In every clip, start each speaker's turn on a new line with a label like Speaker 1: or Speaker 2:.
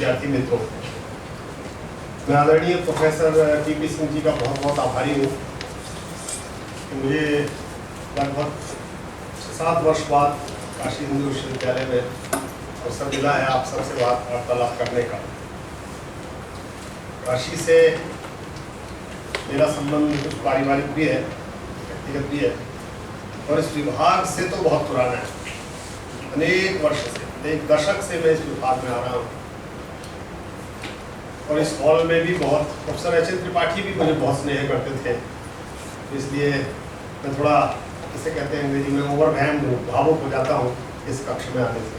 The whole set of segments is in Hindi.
Speaker 1: विद्यार्थी मित्रों, मैं आदरणीय प्रोफेसर टीपी सिंह जी का बहुत बहुत आभारी हूँ कि मुझे लगभग 7 वर्ष बाद काशी हिंदू विश्वविद्यालय में अवसर मिला है आप सबसे वार्तालाप करने का। काशी से मेरा संबंध कुछ पारिवारिक भी है, व्यक्तिगत भी है, और इस विभाग से तो बहुत पुराना है। अनेक वर्ष से, 1 दशक से मैं इस विभाग में आ रहा हूँ, और इस हॉल में भी बहुत प्रोफेसर एच एन त्रिपाठी भी मुझे बहुत स्नेह करते थे, इसलिए मैं थोड़ा जैसे कहते हैं अंग्रेजी में ओवरवैम्ड हूँ, भावुक हो जाता हूँ इस कक्ष में आने से।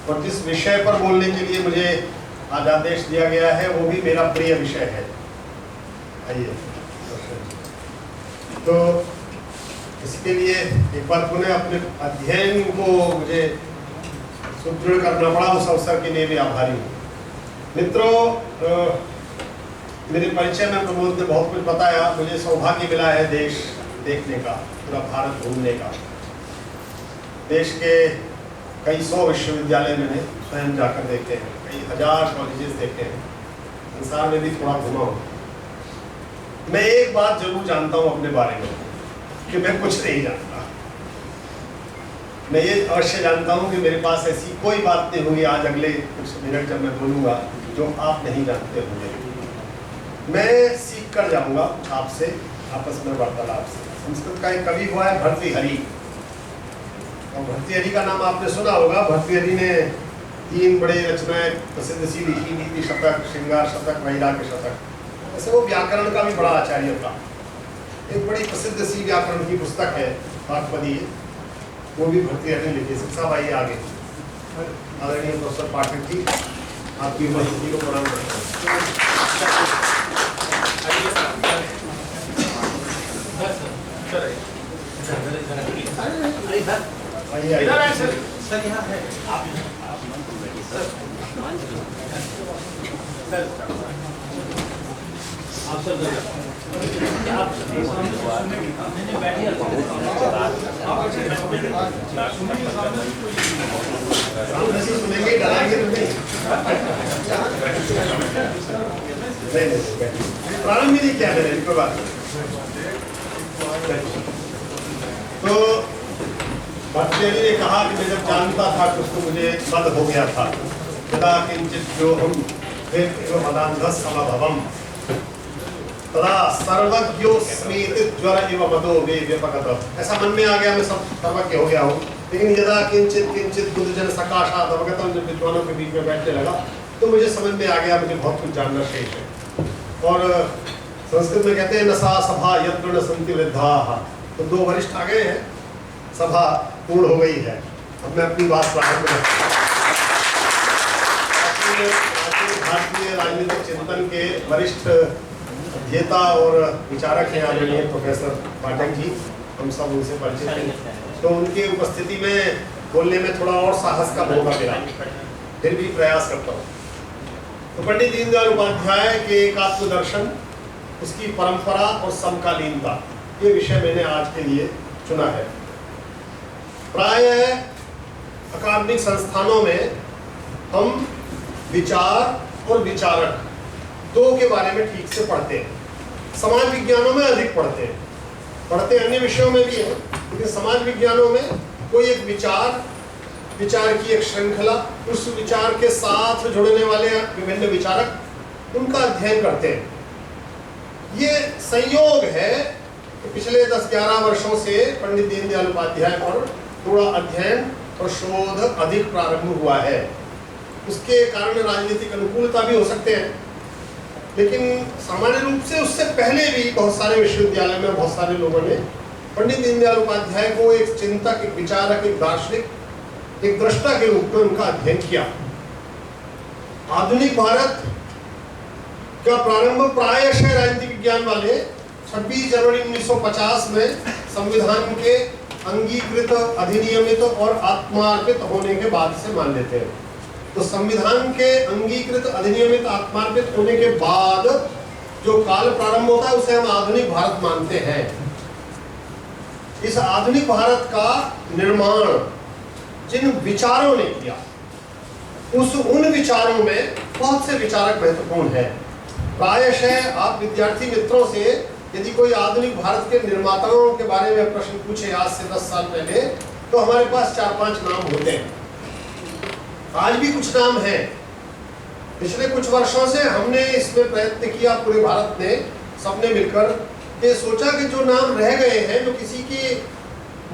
Speaker 1: और जिस विषय पर बोलने के लिए मुझे आज आदेश दिया गया है वो भी मेरा प्रिय विषय है। आइए, तो इसके लिए एक बार पुनः अपने अध्ययन को मुझे सुदृढ़ करना पड़ा, उस अवसर के लिए भी आभारी हूँ। मित्रों, मेरे परिचय में प्रमोद ने बहुत कुछ बताया। मुझे सौभाग्य मिला है देश देखने का, पूरा भारत घूमने का। देश के कई 100 विश्वविद्यालय मैंने स्वयं जाकर देखे हैं, कई हजार कॉलेजेस देखे हैं, संसार में भी थोड़ा घूमा हूँ। मैं एक बात जरूर जानता हूँ अपने बारे में कि मैं कुछ नहीं जानता। मैं ये अवश्य जानता हूँ कि मेरे पास ऐसी कोई बात नहीं होगी आज अगले कुछ मिनट जब मैं बोलूँगा जो आप नहीं जानते होंगे। मैं सीख कर जाऊँगा आपसे, आपस में वार्तालाप से। संस्कृत का एक कवि हुआ है भर्तृहरि, और भर्तृहरि का नाम आपने सुना होगा। भर्तृहरि ने 3 बड़े रचनाएं प्रसिद्ध सी लिखी, नीति शतक, श्रृंगार शतक, वैराग्य शतक। ऐसे वो व्याकरण का भी बड़ा आचार्य था। एक बड़ी प्रसिद्ध सी व्याकरण की पुस्तक है वाक्पदी, वो भी भर्तृहरि ने लिखी। साहब आइए आगे। आदरणीय प्रोफेसर पाठक जी, आपकी उपस्थिति को प्रणाम करता हूँ। प्रारंभ में क्या है इनके बाद। तो भर्तृहरि ने कहा कि मैं जब जानता था कि उसको मुझे मद हो गया था, यदा किंचित जो हम मदान्धः समभवम् तदा सर्वज्ञोऽस्मीति ज्वर इव मदो मे व्यपगतः। ऐसा मन में आ गया मैं सब सर्वज्ञ हो गया हूँ, लेकिन यदा किंचित बुद्धजन सकाशात् अवगतम्, जब विद्वानों के बीच में बैठने लगा तो मुझे समझ में आ गया मुझे बहुत कुछ जानना शेष है। और संस्कृत में कहते हैं न सा सभा यत्र न सन्ति वृद्धाः। तो 2 वरिष्ठ आ गए हैं, सभा पूर्ण हो गई है। अब मैं अपनी बात प्रारंभ करता हूँ। भारतीय राजनीतिक चिंतन के वरिष्ठ अध्येता और विचारक हैं आदरणीय प्रोफेसर पाठक जी, हम सब उनसे परिचित हैं। तो उनकी उपस्थिति में बोलने में थोड़ा और साहस का मौका मिला, फिर भी प्रयास करता हूँ। तो पंडित दीनदयाल उपाध्याय के एकात्म दर्शन, उसकी परंपरा और समकालीनता, ये विषय मैंने आज के लिए चुना है। प्रायः अकादमिक संस्थानों में हम विचार और विचारक 2 के बारे में ठीक से पढ़ते हैं। समाज विज्ञानों में अधिक पढ़ते हैं, अन्य विषयों में भी है, लेकिन समाज विज्ञानों में कोई एक विचार की एक श्रृंखला, उस विचार के साथ जुड़ने वाले विभिन्न विचारक, उनका अध्ययन करते हैं। ये संयोग है कि पिछले 10-11 वर्षों से पंडित दीनदयाल उपाध्याय पर थोड़ा अध्ययन और शोध अधिक प्रारंभ हुआ है। उसके कारण राजनीतिक अनुकूलता भी हो सकते हैं, लेकिन सामान्य रूप से उससे पहले भी बहुत सारे विश्वविद्यालय में बहुत सारे लोगों ने पंडित दीनदयाल उपाध्याय को एक चिंतक, एक विचारक, एक दार्शनिक, एक दृष्टा के रूप में उनका अध्ययन किया। आधुनिक भारत का प्रारंभ प्रायशः राजनीतिक विज्ञान वाले 26 जनवरी 1950 में संविधान के अंगीकृत, अधिनियमित और आत्मार्पित होने के बाद से मान लेते हैं। तो संविधान के अंगीकृत, अधिनियमित, आत्मार्पित होने के बाद जो काल प्रारंभ होता है उसे हम आधुनिक भारत मानते हैं। इस आधुनिक भारत का निर्माण जिन विचारों ने किया, उन विचारों में बहुत से विचारक महत्वपूर्ण हैं। प्रायशः आप विद्यार्थी मित्रों से यदि कोई आधुनिक भारत के निर्माताओं के बारे में प्रश्न पूछे आज से 10 साल पहले, तो हमारे पास 4-5 नाम होते हैं। आज भी कुछ नाम हैं। पिछले कुछ वर्षों से हमने इसमें प्रयत्न किया, पूरे भारत ने सबने मिलकर ये सोचा कि जो नाम रह गए हैं, जो किसी के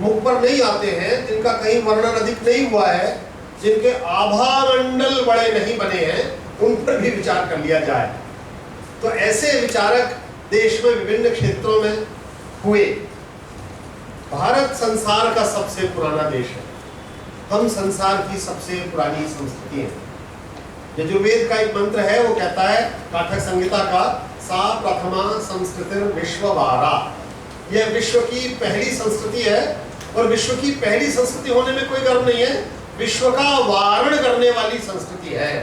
Speaker 1: मुख पर नहीं आते हैं, जिनका कहीं वर्णन अधिक नहीं हुआ है, जिनके आभामंडल बड़े नहीं बने हैं, उन पर भी विचार कर लिया जाए। तो ऐसे विचारक देश में विभिन्न क्षेत्रों में हुए। भारत संसार का सबसे पुराना देश है। हम संसार की सबसे पुरानी संस्कृति है। यजुर्वेद का एक मंत्र है, वो कहता है, काठक संहिता का, सा प्रथमा संस्कृति विश्ववारा। यह विश्व की पहली संस्कृति है, और विश्व की पहली संस्कृति होने में कोई गर्व नहीं है। विश्व का वारण करने वाली संस्कृति है,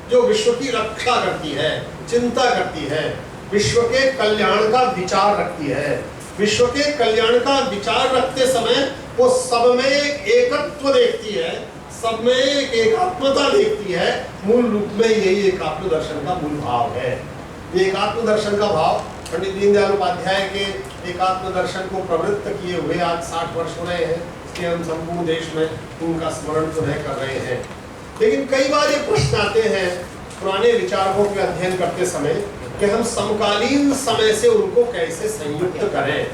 Speaker 1: जो विश्व की रक्षा करती है, चिंता करती है, विश्व के कल्याण का विचार रखती है। विश्व के कल्याण का विचार रखते समय वो सब में एक एकत्व देखती है, सब में एक एकात्मता देखती है। मूल रूप में यही एकात्म दर्शन का मूल भाव है। ये एकात्म दर्शन का भाव पंडित दीनदयाल उपाध्याय के एकात्म दर्शन को प्रवृत्त किए हुए आज 60 वर्ष हो रहे हैं। इसलिए हम संपूर्ण देश में उनका स्मरण पुनः कर रहे हैं। लेकिन कई बार ये प्रश्न आते हैं पुराने विचारकों के अध्ययन करते समय कि हम समकालीन समय से उनको कैसे संयुक्त करें।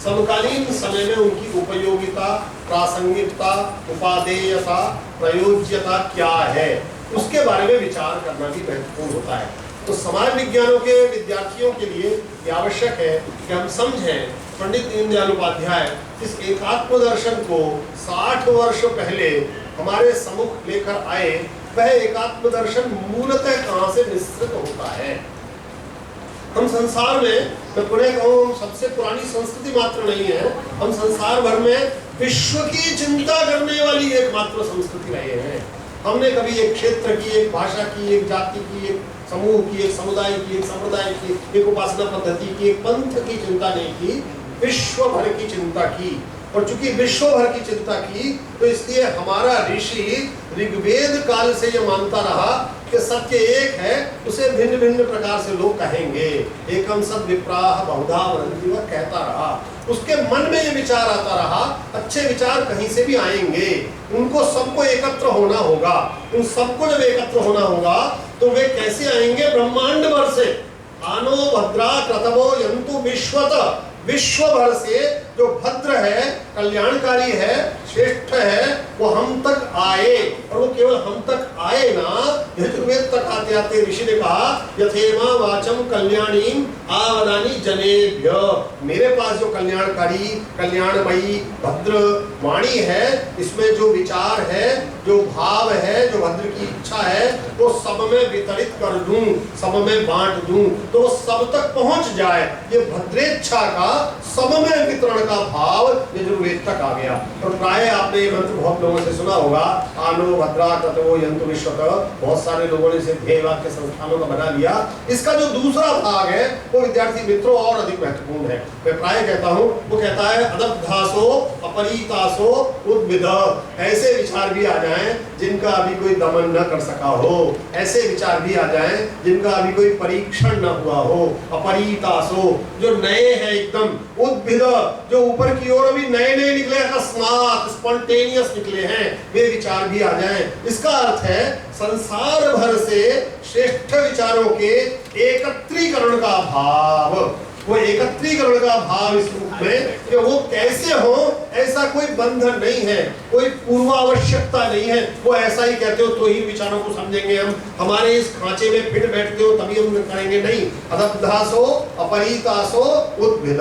Speaker 1: समकालीन समय में उनकी उपयोगिता, प्रासंगिकता, उपादेयता, प्रयोज्यता क्या है, उसके बारे में विचार करना भी महत्वपूर्ण होता है। तो समाज विज्ञानों के विद्यार्थियों के लिए ये आवश्यक है कि हम समझें पंडित दीनदयाल उपाध्याय इस एकात्म दर्शन को 60 वर्ष पहले हमारे सम्मुख लेकर आए। वह एकात्म दर्शन मूलतः कहाँ से निश्चित होता है। हम संसार में, मैं पुनः कहूँ, हम सबसे पुरानी संस्कृति मात्र नहीं है, हम संसार भर में विश्व की चिंता करने वाली एकमात्र संस्कृति रहे हैं। हमने कभी एक क्षेत्र की, एक भाषा की, एक जाति की, एक समूह की, एक समुदाय की, एक संप्रदाय की, एक उपासना पद्धति की, एक पंथ की चिंता नहीं की, विश्व भर की चिंता की। और चूंकि विश्व भर की चिंता की, तो इसलिए हमारा ऋषि ऋग्वेद काल से यह मानता रहा कि सत्य एक है, उसे भिन्न भिन्न प्रकार से लोग कहेंगे। एकम सद विप्राह बहुधा वदन्ति, वह कहता रहा। उसके मन में ये विचार आता रहा, अच्छे विचार कहीं से भी आएंगे, उनको सबको एकत्र होना होगा। उन सबको जब एकत्र होना होगा तो वे कैसे आएंगे? ब्रह्मांड भर से। आनो भद्रा क्रतवो यन्तु विश्वत, विश्व भर से जो भद्र है, कल्याणकारी है, श्रेष्ठ है, वो हम तक आए। और वो केवल हम तक आए ना, यजुर्वेद तक आते आते ऋषि ने कहा, यथेमा वाचम कल्याणीम आवदानी जनेभ्य। मेरे पास जो कल्याणकारी, कल्याणमयी, भद्र वाणी है, इसमें जो विचार है, जो भाव है, जो भद्र की इच्छा है, वो सब में वितरित कर दूं, सब में बांट दूं, तो वो सब तक पहुंच जाए। ये भद्रेच्छा का, सब में वितरण का भाव यजुर्वेद तक आ गया। और प्राय आपने ये मंत्र बहुत लोगों से सुना होगा, आनो भद्रा क्रतवो यन्तु विश्वत। बहुत सारे लोगों ने इसे ध्येय वाक्य संस्थानों का बना लिया। इसका जो दूसरा भाग है वो विद्यार्थी मित्रों और अधिक महत्वपूर्ण है। मैं प्राय कहता हूँ, वो कहता है अदब्धासो अपरीतासो उद्विद। ऐसे विचार भी आ जाएं जिनका अभी कोई दमन न कर सका हो, ऐसे विचार भी आ जाएं जिनका अभी कोई परीक्षण न हुआ हो। अपरीतासो, जो नए हैं एकदम, उद्भिद, जो ऊपर की ओर अभी नए नए निकले, अकस्मात स्पॉन्टेनियस निकले हैं, वे विचार भी आ जाएं। इसका अर्थ है संसार भर से श्रेष्ठ विचारों के एकत्रीकरण का भाव। वो एकत्रीकरण का भाव इस रूप में कि वो कैसे हो, ऐसा कोई बंधन नहीं है, कोई पूर्वावश्यकता नहीं है। वो ऐसा ही कहते हो तो ही विचारों को समझेंगे हम, हमारे इस खांचे में फिट बैठते हो तभी हम करेंगे, नहीं। अदब्धासो अपरीतासो उद्भिद।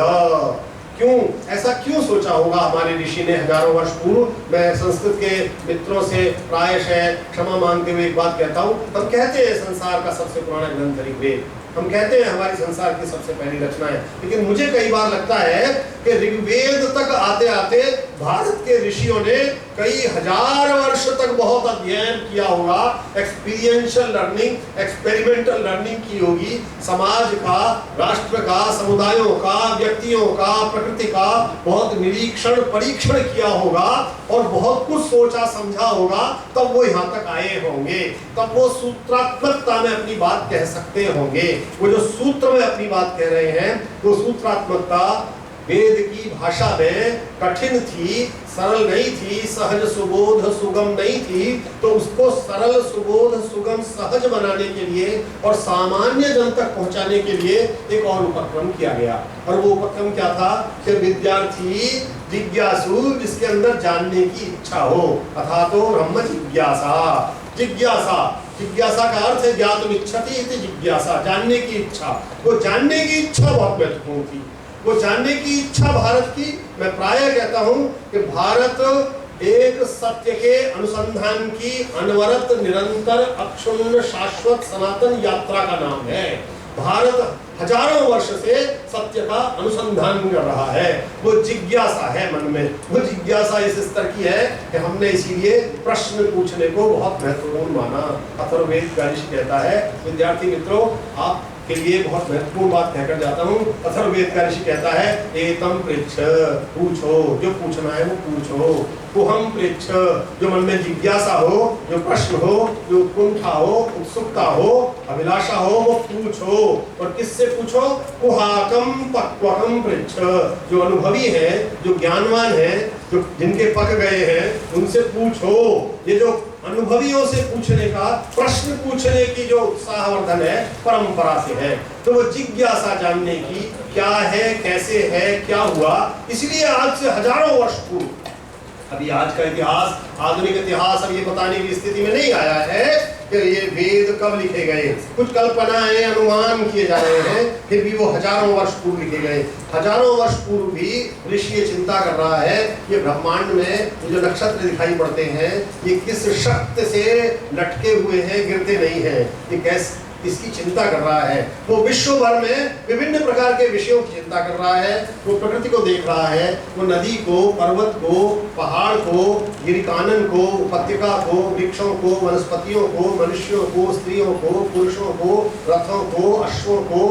Speaker 1: क्यों ऐसा क्यों सोचा होगा हमारे ऋषि ने हजारों वर्ष पूर्व? मैं संस्कृत के मित्रों से प्रायशः क्षमा मांगते हुए एक बात कहता हूँ। हम कहते हैं संसार का सबसे पुराना ग्रंथ ऋग्वेद, हम कहते हैं हमारी संसार की सबसे पहली रचना है, लेकिन मुझे कई बार लगता है कि ऋग्वेद तक आते आते भारत के ऋषियों ने कई हजार वर्ष तक बहुत अध्ययन किया होगा, एक्सपीरियंशियल लर्निंग, एक्सपेरिमेंटल लर्निंग की होगी, समाज का, राष्ट्र का, समुदायों का, व्यक्तियों का, प्रकृति का बहुत निरीक्षण परीक्षण किया होगा और बहुत कुछ सोचा समझा होगा, तब वो यहाँ तक आए होंगे, तब वो सूत्रात्मकता में अपनी बात कह सकते होंगे। वो जो सूत्र में अपनी बात कह रहे हैं, वो सूत्रात्मकता वेद की भाषा में कठिन थी, सरल नहीं थी, सहज सुबोध सुगम नहीं थी, तो उसको सरल सुबोध सुगम सहज बनाने के लिए और सामान्य जन तक पहुंचाने के लिए एक और उपक्रम किया गया। और वो उपक्रम क्या था कि विद्यार्थी जिज्ञासु, जिसके अंदर जानने की इच्छा हो, अथा तो ब्रह्म जिज्ञासा। जिज्ञासा, जिज्ञासा का अर्थ है ज्ञातुम इच्छति इति जिज्ञासा, जानने की इच्छा। वो जानने की इच्छा बहुत महत्वपूर्ण थी। वो जानने की इच्छा भारत की, मैं प्रायः कहता हूं कि भारत एक सत्य के अनुसंधान की अनवरत निरंतर अक्षुण्ण शाश्वत सनातन यात्रा का नाम है। भारत हजारों वर्ष से सत्य का अनुसंधान कर रहा है। वो जिज्ञासा है मन में, वो जिज्ञासा इस स्तर की है कि हमने इसीलिए प्रश्न पूछने को बहुत महत्वपूर्ण माना। अथर्ववेद का ऋषि कहता है, विद्यार्थी मित्रों आप के लिए बहुत महत्वपूर्ण बात कहकर जाता हूँ। अथर्ववेद का ऋषि कहता है, एतम पृच्छ, पूछो, जो पूछना है वो पूछो। कुहम पृच्छ, जो मन में जिज्ञासा हो, जो प्रश्न हो, जो उत्कंठा हो, उत्सुकता हो, अभिलाषा हो, वो पूछो। और किससे पूछो? कुहाकम पक्वकम पृच्छ, जो अनुभवी है, जो ज्ञानवान है, जो जिनके पक गए हैं, उनसे पूछो। ये जो अनुभवियों से पूछने का, प्रश्न पूछने की जो उत्साहवर्धन है, परंपरा से है। तो वो जिज्ञासा जानने की क्या है, कैसे है, क्या हुआ, इसलिए आज से हजारों वर्ष पूर्व, अभी आज का इतिहास, आधुनिक इतिहास अब ये बताने की स्थिति में नहीं आया है कि ये वेद कब लिखे गए। कुछ कल्पनाएं, अनुमान किए जा रहे हैं, फिर भी वो हजारों वर्ष पूर्व लिखे गए। हजारों वर्ष पूर्व भी ऋषि ये चिंता कर रहा है, ये ब्रह्मांड में जो नक्षत्र दिखाई पड़ते हैं, ये किस शक्ति से लटके हुए हैं, गिरते नहीं हैं, ये कैसे, इसकी चिंता कर रहा है। वो विश्व भर में विभिन्न प्रकार के विषयों की चिंता कर रहा है। वो प्रकृति को देख रहा है, वो नदी को, पर्वत को, पहाड़ को, गिरिकानन को, उपत्यका को, वृक्षों को, वनस्पतियों को, मनुष्यों को, स्त्रियों को, पुरुषों को, रथों को, अश्वों को,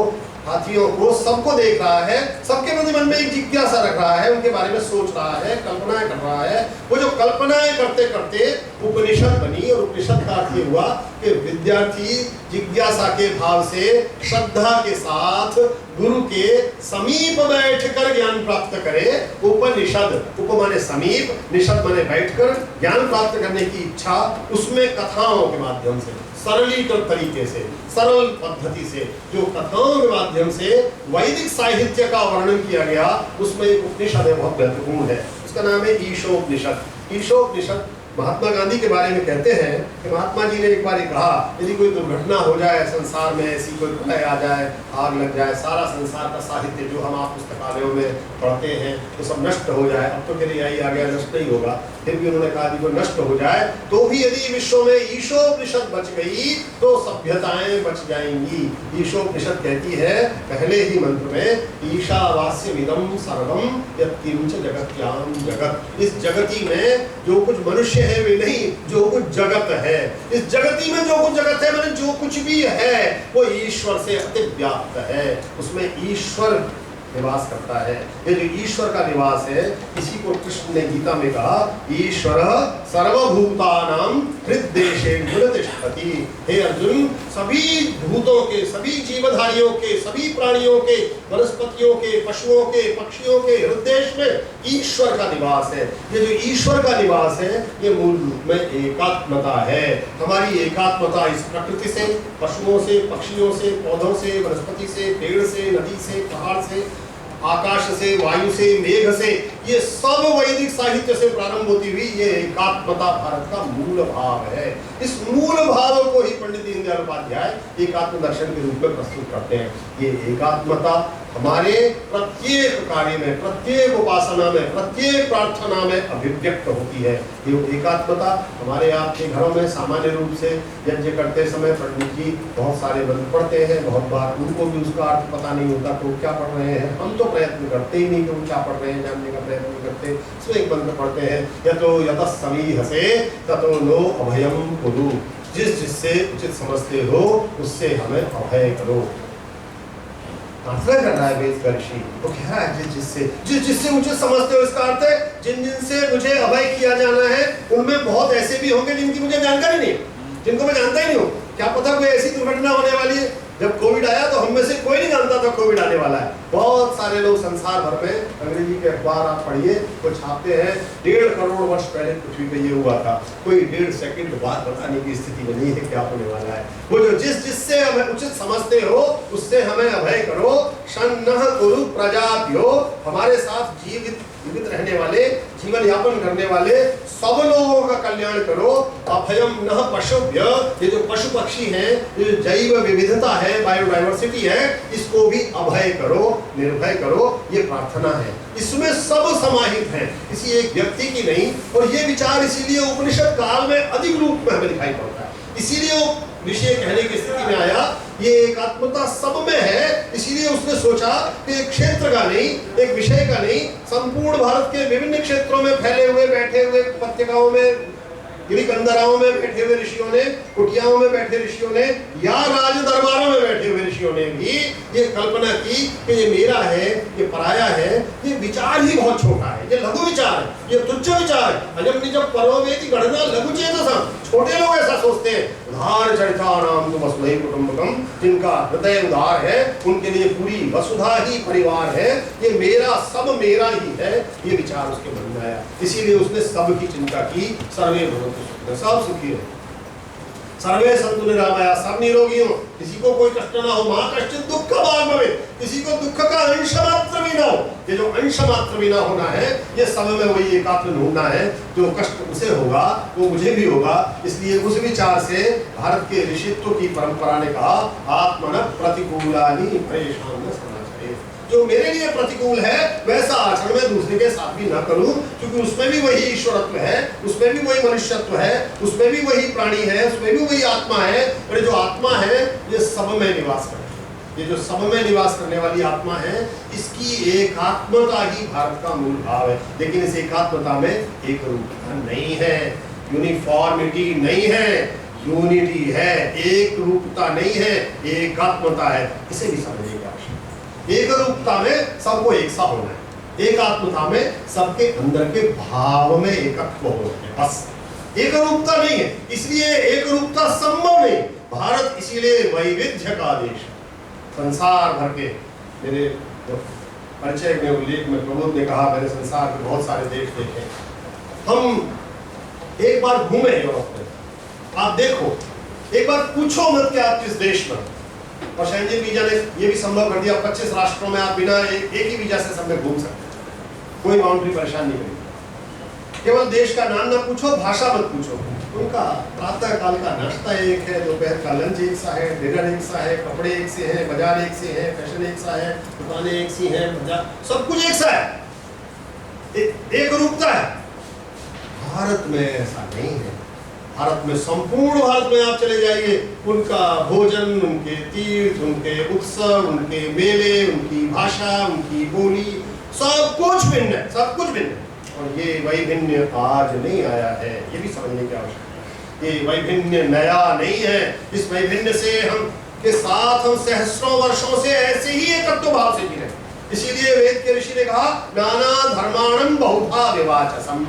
Speaker 1: हाथियों को, सबको देख रहा है। सबके प्रति मन में एक जिज्ञासा रख रहा है, उनके बारे में सोच रहा है, कल्पनाएं कर रहा है। वो जो कल्पनाएं करते करते उपनिषद बनी, और उपनिषद का अर्थ ये हुआ कि विद्यार्थी जिज्ञासा के भाव से, श्रद्धा के साथ गुरु के समीप बैठकर ज्ञान प्राप्त करे। उपनिषद, उप माने समीप, निषद माने बैठकर ज्ञान प्राप्त करने की इच्छा, उसमें कथाओं के माध्यम से, सरलीकृत तरीके से, सरल पद्धति से, जो कथाओं के माध्यम से वैदिक साहित्य का वर्णन किया गया, उसमें एक उपनिषद है, बहुत महत्वपूर्ण है। उसका नाम है ईशोपनिषद। ईशोपनिषद महात्मा गांधी के बारे में कहते हैं कि महात्मा जी ने एक बार कहा, यदि कोई दुर्घटना हो जाए संसार में, ऐसी कोई प्रलय आ जाए, आग लग जाए, सारा संसार का साहित्य जो हम आप पुस्तकालयों में पढ़ते हैं तो सब नष्ट हो जाए, अब तो फिर यही आ गया, नष्ट नहीं होगा, फिर भी उन्होंने कहा यदि कोई नष्ट हो जाए तो भी यदि विश्व में ईशोपनिषद बच गई तो सभ्यताएं बच जाएंगी। ईशोपनिषद कहती है पहले ही मंत्र में, ईशावास्यमिदं सर्वं यत्किंच जगत्याम जगत। इस जगती में जो कुछ मनुष्य है वे नहीं, जो कुछ जगत है, इस जगती में जो कुछ जगत है, मैंने जो कुछ भी है वो ईश्वर से अतिव्याप्त है, उसमें ईश्वर निवास करता है। ये जो ईश्वर का निवास है, इसी को कृष्ण ने गीता में कहा, ईश्वर सर्वभूतानां हृद्देशेन तिष्ठति। हे अर्जुन, सभी भूतों के, सभी जीवधारियों के, सभी प्राणियों के, वनस्पतियों के, पशुओं के, पक्षियों के हृदय में ईश्वर का निवास है। ये जो ईश्वर का निवास है, ये मूल रूप में एकात्मता है। हमारी एकात्मता इस प्रकृति से, पशुओं से, पक्षियों से, पौधों से, वनस्पति से, पेड़ से, नदी से, पहाड़ से, आकाश से, वायु से, मेघ से, ये सब वैदिक साहित्य से प्रारंभ होती हुई ये एकात्मता भारत का मूल भाव है। इस मूल भाव को ही पंडित दीनदयाल उपाध्याय एकात्म दर्शन के रूप में प्रस्तुत करते हैं। ये एकात्मता हमारे प्रत्येक कार्य में, प्रत्येक उपासना में, प्रत्येक प्रार्थना में अभिव्यक्त होती है। ये एकात्मता हमारे आपके घरों में सामान्य रूप से यज्ञ करते समय पंडित जी बहुत सारे मंत्र पढ़ते हैं, बहुत बार उनको भी उसका अर्थ पता नहीं होता तो क्या पढ़ रहे हैं, हम तो प्रयत्न करते ही नहीं कि वो क्या पढ़ रहे हैं, जानने का प्रयत्न नहीं करते। इसमें एक मंत्र पढ़ते हैं, यतो यतः समीहसे ततो नो अभयम कुरु, जिससे उचित समझते हो उससे हमें अभय करो। प्रार्थना कर रहा है वेद का ऋषि, वो कह रहा है जिससे मुझे समझते हो, इसका अर्थ है जिनसे मुझे अभय किया जाना है उनमें बहुत ऐसे भी होंगे जिनकी मुझे जानकारी नहीं, जिनको मैं जानता ही नहीं हूँ। क्या पता कोई ऐसी दुर्घटना होने वाली है। जब कोविड आया तो हम में से कोई नहीं जानता था कोविड आने वाला है। बहुत सारे लोग संसार भर में, अंग्रेजी के अखबार आप पढ़िए तो छापते हैं 1.5 करोड़ वर्ष पहले पृथ्वी पे ये हुआ था, कोई 1.5 सेकंड बाद बताने की स्थिति में नहीं है क्या होने वाला है। वो जो जिससे हमें उचित समझते हो उससे हमें अभय करो। शन्नः कुरु प्रजाप्यो, हमारे साथ जीवित रहने वाले, जीवन यापन करने वाले सब लोगों का कल्याण करो। अभयम नः पशुभ्य, ये जो पशु पक्षी हैं, ये जो जैव विविधता है, बायोडाइवर्सिटी है, इसको भी अभय करो, निर्भय करो। ये प्रार्थना है, इसमें सब समाहित है, किसी एक व्यक्ति की नहीं। और ये विचार इसीलिए उपनिषद काल में अधिक रूप में हमें दिखाई पड़ता है, इसीलिए वो विषय कहने की स्थिति में आया। ये एकात्मता सब में है, इसीलिए उसने सोचा कि एक क्षेत्र का नहीं, एक विषय का नहीं, संपूर्ण भारत के विभिन्न क्षेत्रों में फैले हुए, बैठे हुए उपत्यकाओं में, गिरी कंदराओं में बैठे हुए ऋषियों ने, कुटियाओं में बैठे ऋषियों ने, या राज दरबारों में बैठे हुए ऋषियों ने भी ये कल्पना की कि ये मेरा है, ये पराया है। ये विचार ही बहुत छोटा है, ये लघु विचार है, ये तुच्छ विचार है। अजम निजम परोवेति गणना लघु चेतसम, छोटे लोग ऐसा सोचते हैं। उदार चरितानाम तुम वसुधैव कुटुंबकम, जिनका हृदय उदार है उनके लिए पूरी वसुधा ही परिवार है। ये मेरा, सब मेरा ही है, ये विचार उसके मन में आया। इसीलिए उसने सब की चिंता की। सर्वे भवन्तु सुखिनः, सब सुखी हो, सर्वे सन्तु निरामया, सब निरोगी हो, किसी को कोई कष्ट ना हो। मां कश्चित् दुःख भाग् भवेत्, किसी को दुख का अंश मात्र भी ना हो। ये जो अंश मात्र भी ना होना है, ये सब में वही एकात्म ढूंढना है। जो कष्ट उसे होगा वो मुझे भी होगा। इसलिए उस विचार से भारत के ऋषित्व की परंपरा ने कहा, आत्मनः प्रतिकूलानि परेशान न समाचरेत्। जो मेरे लिए प्रतिकूल है वैसा आचरण मैं दूसरे के साथ भी न करूं, क्योंकि उसमें भी वही ईश्वरत्व है, उसमें भी वही मनुष्यत्व है, उसमें भी वही प्राणी है, उसमें भी वही आत्मा है। और जो आत्मा है ये सब में निवास करती है। ये जो सब में निवास करने वाली आत्मा है, इसकी एकात्मता ही भारत का मूल भाव है। लेकिन इस एकात्मता में एक रूपता नहीं है, यूनिफॉर्मिटी नहीं है, यूनिटी है, एक रूपता नहीं है, एकात्मता है। इसे भी समझने की आवश्यकता है। एक रूपता में सबको एक सा होना है, एक आत्मता में सबके अंदर के भाव में एकत्व होना है, बस। एक रूपता नहीं है, इसलिए एक रूपता संभव नहीं। भारत इसीलिए वैविध्य का देश है। संसार भर के, मेरे परिचय में उल्लेख में प्रबोध ने कहा, मैंने संसार के बहुत सारे देश देखे। हम एक बार घूमे यूरोप में, आप देखो, एक बार पूछो मत कि आप किस देश में। और शेंजन वीजा ने ये भी संभव कर दिया, 25 राष्ट्रों में आप बिना एक ही वीजा से सब में घूम सकते हैं, कोई बाउंड्री परेशान नहीं करेगी। केवल देश का नाम ना पूछो, भाषा मत पूछो। उनका प्रातः काल का नाश्ता एक है, दोपहर का लंच एक सा है, डिनर एक सा है, कपड़े एक से हैं, बाजार एक से है, फैशन एक सा है, दुकानें एक सी हैं, सब कुछ एक सा है, एक रूपता है। भारत में ऐसा नहीं है। भारत में, संपूर्ण भारत में आप चले जाइए, उनका भोजन, उनके तीर्थ, उनके उत्सव, उनके मेले, उनकी भाषा, उनकी बोली, सब कुछ भिन्न है, सब कुछ भिन्न है। और ये वैभिन्य आज नहीं आया है, ये भी समझने की आवश्यकता है। ये वैभिन्य नया नहीं है। इस वैभिन्य से हम के साथ हम सहस्रों वर्षों से ऐसे ही एकत्व भाव से जी रहे। इसीलिए वेद के ऋषि ने कहा, नाना धर्माणं बहुधा विवाचसम्,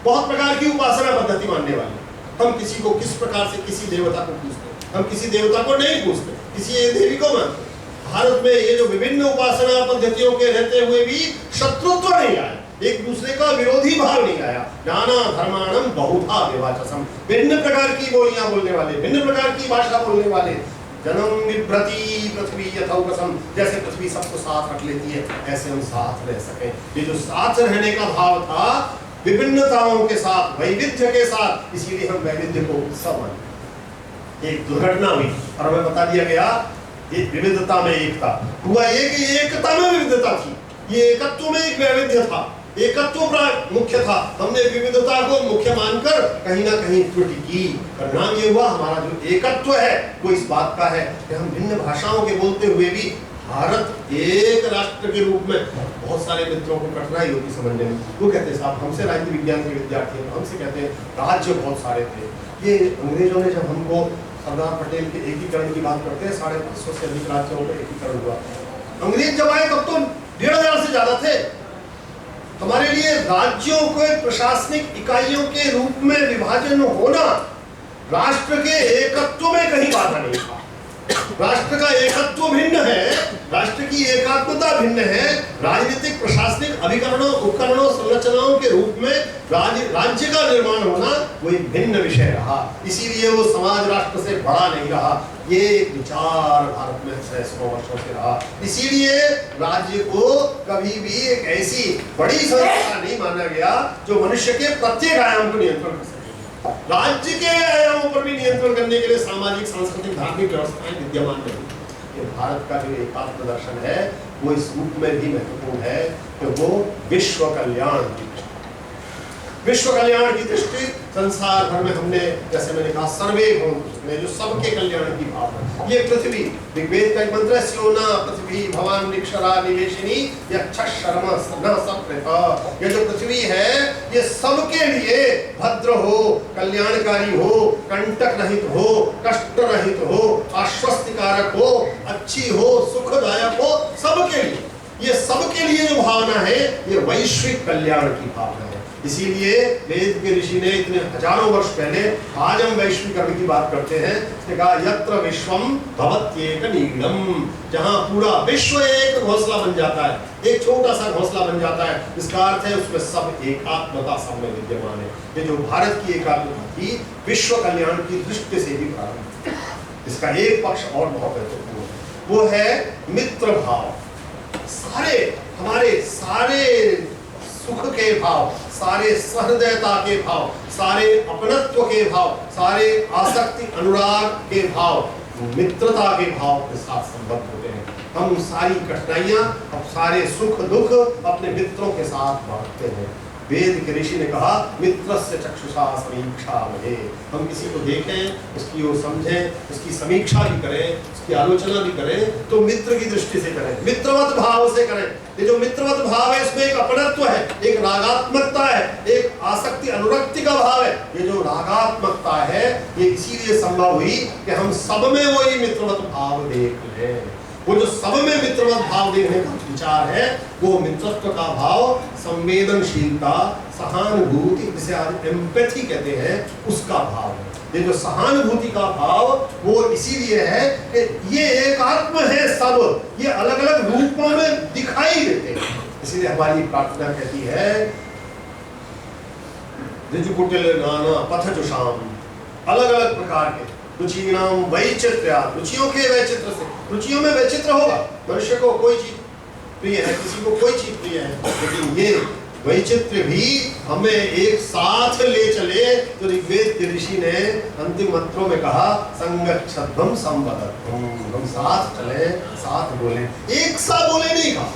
Speaker 1: बहुत प्रकार की उपासना पद्धति मानने वाले। हम किसी को किस प्रकार से किसी देवता को पूजते, हम किसी देवता को नहीं पूजते, किसी देवी को मानते। भारत में ये जो विभिन्न उपासना पद्धतियों के रहते हुए भी शत्रुत्व नहीं आया, एक दूसरे का विरोधी भाव नहीं आया। नाना धर्माणं बहुधा विवाचसम्, भिन्न प्रकार की बोलियां बोलने वाले, भिन्न प्रकार की भाषा बोलने वाले। जनम बिभ्रति पृथ्वी यथौकसम्, जैसे पृथ्वी सबको साथ रख लेती है, ऐसे हम साथ रह सकें। ये जो साथ रहने का भाव था, विभिन्नताओं के साथ, वैविध्य के साथ, इसीलिए हम वैविध्य को उत्सव मानते हैं। एक दुर्घटना हुई और हमें बता दिया गया ये विविधता में एकता। हुआ ये कि एकता में विविधता थी, ये एकत्व में एक वैविध्य था, एकत्व मुख्य था। हमने विविधता को मुख्य मानकर कहीं ना कहीं त्रुटि की। परिणाम ये हुआ हमारा जो एकत्व है वो इस बात का है कि हम भिन्न भाषाओं के बोलते हुए भी भारत एक राष्ट्र के रूप में बहुत सारे मित्रों को कठिनाई होती समझने में। वो कहते हैं साहब हमसे राज्य विज्ञान के विद्यार्थी हैं, हमसे कहते हैं राज्य बहुत सारे थे। ये अंग्रेजों ने जब हमको सरदार पटेल के एकीकरण की बात करते हैं, 550 से अधिक राज्यों का एकीकरण हुआ। अंग्रेज जब आए तब तो 1500 से ज्यादा थे। हमारे लिए राज्यों के प्रशासनिक इकाइयों के रूप में विभाजन होना राष्ट्र के एकत्व में कहीं बाधा नहीं था। राष्ट्र का एकत्व भिन्न है, राष्ट्र की एकात्मता भिन्न है। राजनीतिक प्रशासनिक अभिकरणों उपकरणों संरचनाओं के रूप में राज्य का निर्माण होना वो एक भिन्न विषय रहा। इसीलिए वो समाज राष्ट्र से बड़ा नहीं रहा। ये विचार भारत में सैकड़ों वर्षों से रहा। इसीलिए राज्य को कभी भी एक ऐसी बड़ी संस्था नहीं माना गया जो मनुष्य के प्रत्येक आयाम को नियंत्रण कर सके। राज्य के आयामों पर भी नियंत्रण करने के लिए सामाजिक सांस्कृतिक धार्मिक व्यवस्थाएं विद्यमान नहीं। ये भारत का जो एकात्म दर्शन है वो इस रूप में भी महत्वपूर्ण है कि वो विश्व कल्याण की दृष्टि संसार भर में हमने, जैसे मैंने कहा, सर्वे भवन्तु, जो सबके कल्याण की भावना। ये पृथ्वी, ऋग्वेद का एक मंत्र है, स्योना पृथ्वी भवान निक्षरा निवेशिनी यक्षशर्म न सप्रथ। ये जो पृथ्वी है ये सबके लिए भद्र हो, कल्याणकारी हो, कंटक रहित हो, कष्ट रहित हो, आश्वस्तिकारक हो, अच्छी हो, सुखदायक हो, सबके लिए। ये सबके लिए जो भावना है ये वैश्विक कल्याण की भावना है। इसीलिए वेद के ऋषि ने इतने हजारों वर्ष पहले, आज हम वैश्वीकरण की बात करते हैं, उसने कहा यत्र विश्वम भवत्येक नीडम, जहां पूरा विश्व एक घोंसला बन जाता है, एक छोटा सा घोंसला बन जाता है, इसका अर्थ है उसमें सब एकात्मता सब में विद्यमान है। ये जो भारत की एकात्मता थी विश्व कल्याण की दृष्टि से भी प्रारंभ। इसका एक पक्ष और बहुत महत्वपूर्ण है, वो है मित्र भाव। सारे हमारे सारे सुख के भाव, सारे सहृदयता के भाव, सारे अपनत्व के भाव, सारे आसक्ति अनुराग के भाव मित्रता के भाव के साथ संबद्ध होते हैं। हम सारी कठिनाइयां, अब सारे सुख दुख अपने मित्रों के साथ बांटते हैं। वेद के ऋषि ने कहा मित्रस्य चक्षुषा समीक्षामहे। हम किसी को देखें, उसकी ओर समझें, उसकी समीक्षा भी करें, उसकी आलोचना भी करें तो मित्र की दृष्टि से करें, मित्रवत भाव से करें। ये जो मित्रवत भाव है इसमें एक अपनत्व है, एक रागात्मकता है, एक आसक्ति अनुरक्ति का भाव है। ये जो रागात्मकता है ये इसीलिए संभव हुई कि हम सब में वही मित्रवत भाव देख लें। वो जो सब में मित्रवत भाव देखने का विचार है वो मित्रत्व का भाव, संवेदनशीलता, सहानुभूति, जिसे आज एम्पैथी कहते हैं, उसका भाव है। ये जो सहानुभूति का भाव वो इसीलिए है कि ये एकात्म है, सब ये अलग अलग रूपों में दिखाई देते हैं। इसीलिए हमारी प्रार्थना कहती है ऋजुकुटिल नाना पथजुषाम, अलग अलग प्रकार के रुचिणाम वैचित्र्यात्, रुचियों के वैचित्र से। रुचियों में वैचित्र होगा, मनुष्य को कोई चीज प्रिय है, किसी को कोई चीज प्रिय है, लेकिन ये वैचित्र भी हमें एक साथ ले चले। तो ऋग्वेद के ऋषि ने अंतिम मंत्रों में कहा संगच्छध्वम संवदध्वम, हम साथ चले, साथ बोले, एक सा बोले नहीं कहा,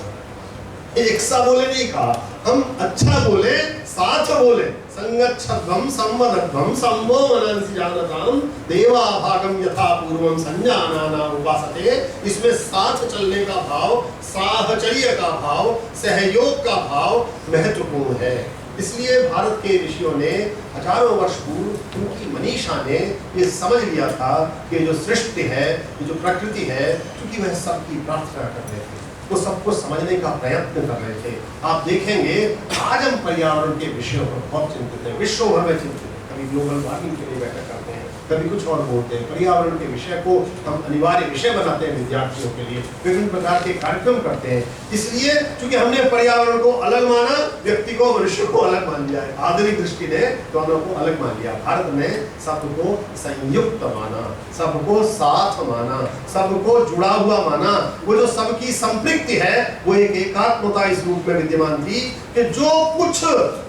Speaker 1: एक सा बोले नहीं कहा, हम अच्छा बोले, साथ बोले। संगच्छध्वम संवदध्वम सम्मो मनंसि जानताम देवा भागम यथा पूर्वम संजानाना उपासते। इसमें साथ चलने का भाव, साहचर्य का भाव, सहयोग का भाव महत्वपूर्ण है। इसलिए भारत के ऋषियों ने हजारों वर्ष पूर्व उनकी मनीषा ने ये समझ लिया था कि जो सृष्टि है, ये जो प्रकृति है, क्योंकि वह सबकी प्रार्थना कर रहे थे, वो सबको समझने का प्रयत्न कर रहे थे। आप देखेंगे आज हम पर्यावरण के विषयों पर बहुत चिंतित हैं, विश्व भर में चिंतित हैं। कभी ग्लोबल वार्मिंग के लिए बैठक करते हैं, कभी कुछ और बोलते हैं। पर्यावरण के विषय को हम अनिवार्य विषय बनाते हैं विद्यार्थियों के लिए, विभिन्न प्रकार के कार्यक्रम करते हैं। इसलिए क्योंकि हमने पर्यावरण को अलग माना, व्यक्ति को, मनुष्य को अलग मान लिया है। आधुनिक दृष्टि ने दोनों को अलग मान लिया। भारत ने सबको संयुक्त माना, सबको साथ माना, सबको जुड़ा हुआ माना। वो जो सबकी संपृक्ति है वो एक एकात्मता इस रूप में विद्यमान थी कि जो कुछ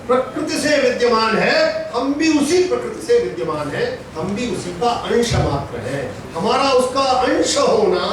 Speaker 1: प्रकृति से विद्यमान है हम भी उसी प्रकृति से विद्यमान है, हम भी उसी का अंश मात्र है। हमारा उसका अंश होना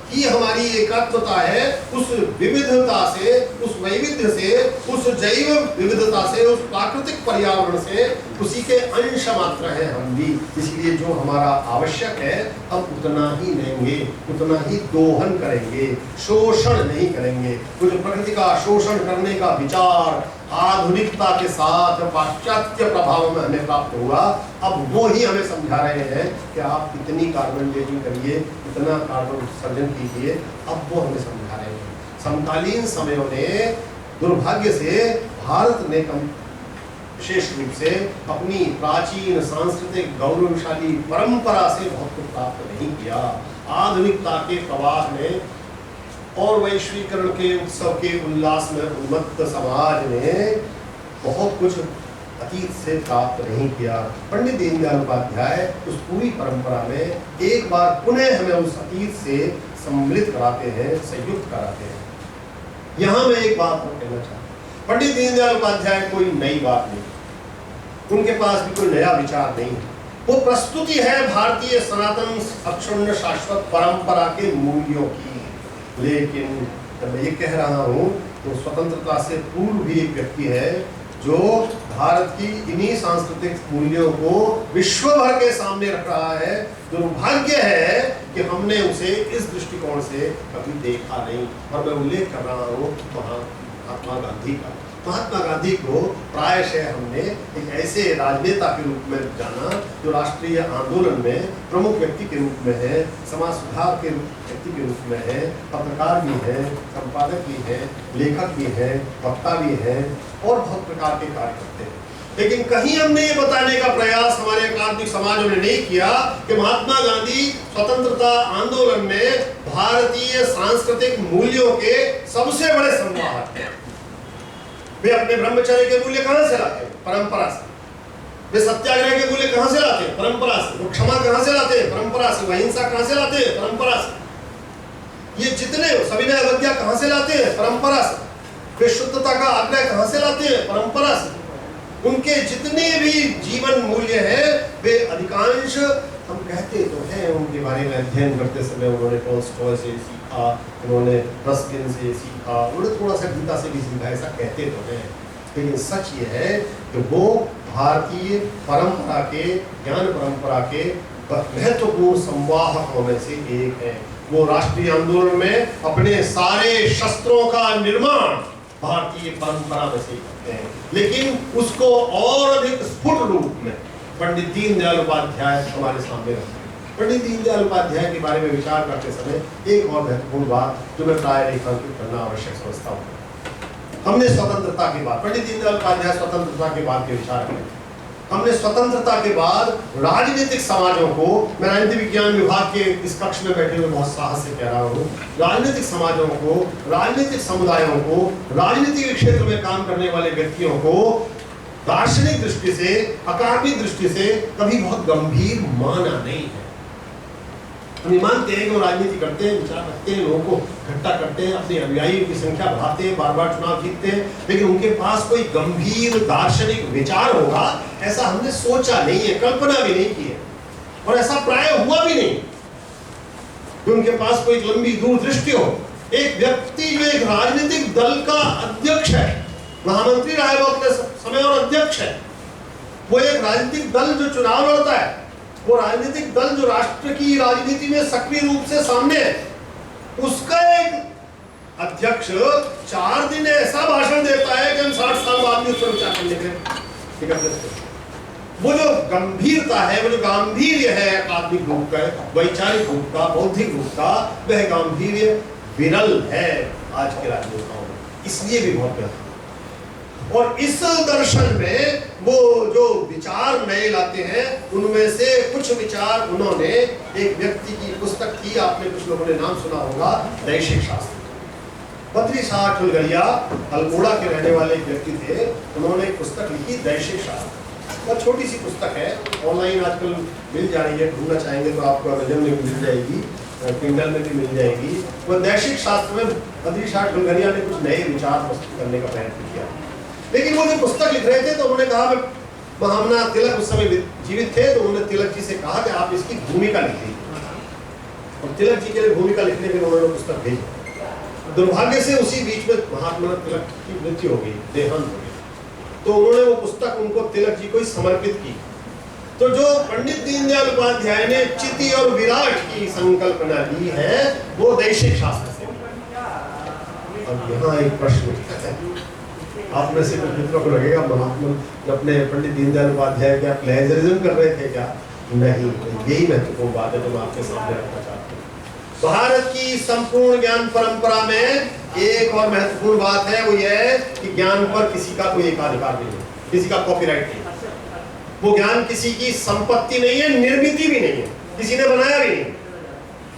Speaker 1: ही हमारी एकात्मता है, उस विविधता से, उस वैविध्य से, उस जैव विविधता से, उस प्राकृतिक पर्यावरण से उसी के अंश मात्र हैं हम भी। इसलिए जो हमारा आवश्यक है हम उतना ही लेंगे, उतना ही दोहन करेंगे, शोषण नहीं करेंगे। वो जो प्रकृति का शोषण करने का विचार आधुनिकता के साथ पाश्चात्य प्रभाव में हमें प्राप्त हुआ, अब वो ही हमें समझा रहे हैं कि आप इतनी कार्बन डेटिंग करिए, इतना कार्बन उत्सर्जन कीजिए। अब वो हमें समझा रहे हैं। समकालीन समयों में दुर्भाग्य से भारत ने विशेष रूप से अपनी प्राचीन सांस्कृतिक गौरवशाली परंपरा से बहुत कुछ प्राप्त नहीं किया। आधुनिकता के प्रवाह में और वैश्वीकरण के उत्सव के उल्लास में उन्मत्त समाज ने बहुत कुछ अतीत से प्राप्त नहीं किया। पंडित दीनदयाल उपाध्याय उस पूरी परंपरा में एक बार पुनः हमें उस अतीत से सम्मिलित कराते हैं, संयुक्त कराते हैं। यहाँ मैं एक बात कहना चाहता हूँ, पंडित दीनदयाल उपाध्याय कोई नई बात नहीं, उनके पास भी कोई नया विचार नहीं, वो प्रस्तुति है भारतीय सनातन अक्षुण्ण शाश्वत परंपरा के मूल्यों की। लेकिन जब मैं ये कह रहा हूँ तो स्वतंत्रता से पूर्व भी एक व्यक्ति है जो भारत की इन्हीं सांस्कृतिक मूल्यों को विश्व भर के सामने रख रहा है। दुर्भाग्य है कि हमने उसे इस दृष्टिकोण से कभी देखा नहीं। और मैं उल्लेख कर रहा हूँ महात्मा गांधी का। महात्मा गांधी को प्रायशः हमने एक ऐसे राजनेता के रूप में जाना जो राष्ट्रीय आंदोलन में प्रमुख व्यक्ति के रूप में है, समाज सुधार के व्यक्ति के रूप में है, पत्रकार भी है, संपादक भी है, लेखक भी है, वक्ता भी है और बहुत प्रकार के कार्य करते हैं। लेकिन कहीं हमने ये बताने का प्रयास हमारे अकादमिक समाजों ने नहीं किया कि महात्मा गांधी स्वतंत्रता आंदोलन में भारतीय सांस्कृतिक मूल्यों के सबसे बड़े संवाहक हैं। वे अपने ब्रह्मचर्य के मूल्य कहां से लाते हैं? परंपरा से। वे सत्याग्रह के मूल्य कहां से लाते हैं? परंपरा से। वो क्षमा कहां से लाते हैं? परंपरा से। अहिंसा कहां से लाते हैं? परंपरा से। ये जितने सविनय अवज्ञा कहां से लाते हैं? परंपरा से। वे शुद्धता का आग्रह कहां से लाते हैं? परंपरा से। उनके जितने भी जीवन मूल्य हैं वे अधिकांश हम कहते तो हैं उनके बारे में अध्ययन करते समय उन्होंने टॉल्स्टॉय से सीखा, उन्होंने रस्किन से सीखा, उन्होंने थोड़ा सा गीता से भी सीखा, ऐसा कहते तो हैं। लेकिन सच ये है कि वो भारतीय परंपरा के, ज्ञान परंपरा के महत्वपूर्ण संवाहकों में से एक है। वो राष्ट्रीय आंदोलन में अपने सारे शस्त्रों का निर्माण भारतीय परंपरा में से करते हैं, लेकिन उसको और अधिक स्फुट रूप में पंडित दीनदयाल उपाध्याय हमारे सामने रखते हैं। पंडित दीनदयाल उपाध्याय के बारे में विचार करते समय एक और महत्वपूर्ण बात जो मैं प्राय रेखांकित करना आवश्यक समझता हूँ। हमने स्वतंत्रता के बाद, पंडित दीनदयाल उपाध्याय स्वतंत्रता के बाद के विचार करें। हमने स्वतंत्रता के बाद राजनीतिक समाजों को, मैं राजनीति विज्ञान विभाग के इस कक्ष में बैठे हुए बहुत साहस से कह रहा हूँ, राजनीतिक समाजों को, राजनीतिक समुदायों को, राजनीतिक क्षेत्र में काम करने वाले व्यक्तियों को दार्शनिक दृष्टि से, अकादमिक दृष्टि से कभी बहुत गंभीर माना नहीं है। हम मानते हैं कि वो राजनीति करते हैं, विचार रखते हैं, लोगों को इकट्ठा करते हैं, अपने अनुयायियों की संख्या बढ़ाते हैं, बार बार चुनाव जीतते हैं, लेकिन उनके पास कोई गंभीर दार्शनिक विचार होगा ऐसा हमने सोचा नहीं है, कल्पना भी नहीं की है, और ऐसा प्राय हुआ भी नहीं कि उनके पास कोई लंबी दूरदृष्टि हो। एक व्यक्ति जो एक राजनीतिक दल का अध्यक्ष है, महामंत्री रहा है वो अपने समय और अध्यक्ष है, वो एक राजनीतिक दल जो चुनाव लड़ता है, वो राजनीतिक दल जो राष्ट्र की राजनीति में सक्रिय रूप से सामने है, उसका एक अध्यक्ष 4 दिन ऐसा भाषण देता है कि हम 60 साल बाद भी उस पर विचार करने के लिए। वो जो गंभीरता है, वो जो गांधीर्य है अकादमिक रूप का, वैचारिक रूप का, बौद्धिक रूप का, वह गांधीर्य विरल है आज के राजनेताओं में, इसलिए भी बहुत बेहतर। और इस दर्शन में वो जो विचार नए लाते हैं उनमें से कुछ विचार उन्होंने, एक व्यक्ति की पुस्तक थी, आपने कुछ लोगों ने नाम सुना होगा, दैशिक शास्त्र। बद्री शाह ठुलगरिया अल्मोड़ा के रहने वाले एक व्यक्ति थे, उन्होंने एक पुस्तक लिखी दैशिक शास्त्र। बहुत छोटी सी पुस्तक है, ऑनलाइन आजकल मिल जा रही है, ढूंढना चाहेंगे तो आपको अमेज़न में मिल जाएगी, किंडल में भी मिल जाएगी। वो दैशिक शास्त्र में बद्री शाह ठुलगरिया ने कुछ नए विचार प्रस्तुत करने का प्रयत्न किया। लेकिन वो जो पुस्तक लिख रहे थे तो उन्होंने कहा, महामना तिलक उस समय जीवित थे, तो उन्होंने तिलक जी से कहा कि आप इसकी भूमिका लिखिए। और तिलक जी के लिए भूमिका लिखने के लिए उन्होंने पुस्तक भेजी। दुर्भाग्य से उसी बीच में महात्मा तिलक की मृत्यु हो गई, देहांत हो गई। तो उन्होंने वो पुस्तक उनको तिलक जी को ही समर्पित की। तो जो पंडित दीनदयाल उपाध्याय ने चिति और विराट की संकल्पना ली है वो दैशिक शास्त्र से। अब यहाँ एक प्रश्न उठता है, आप में से कुछ मित्रों को लगेगा महात्मा अपने पंडित दीनदयाल उपाध्याय क्या प्लेजरिज्म कर रहे थे क्या? नहीं, यही महत्वपूर्ण बात है जो मैं आपके सामने रखना चाहता हूँ। भारत की संपूर्ण ज्ञान परंपरा में एक और महत्वपूर्ण बात है, वो यह है कि ज्ञान पर किसी का कोई एकाधिकार नहीं है, किसी का कॉपीराइट नहीं है। वो ज्ञान किसी की संपत्ति नहीं है, निर्मिति भी नहीं है, किसी ने बनाया भी नहीं,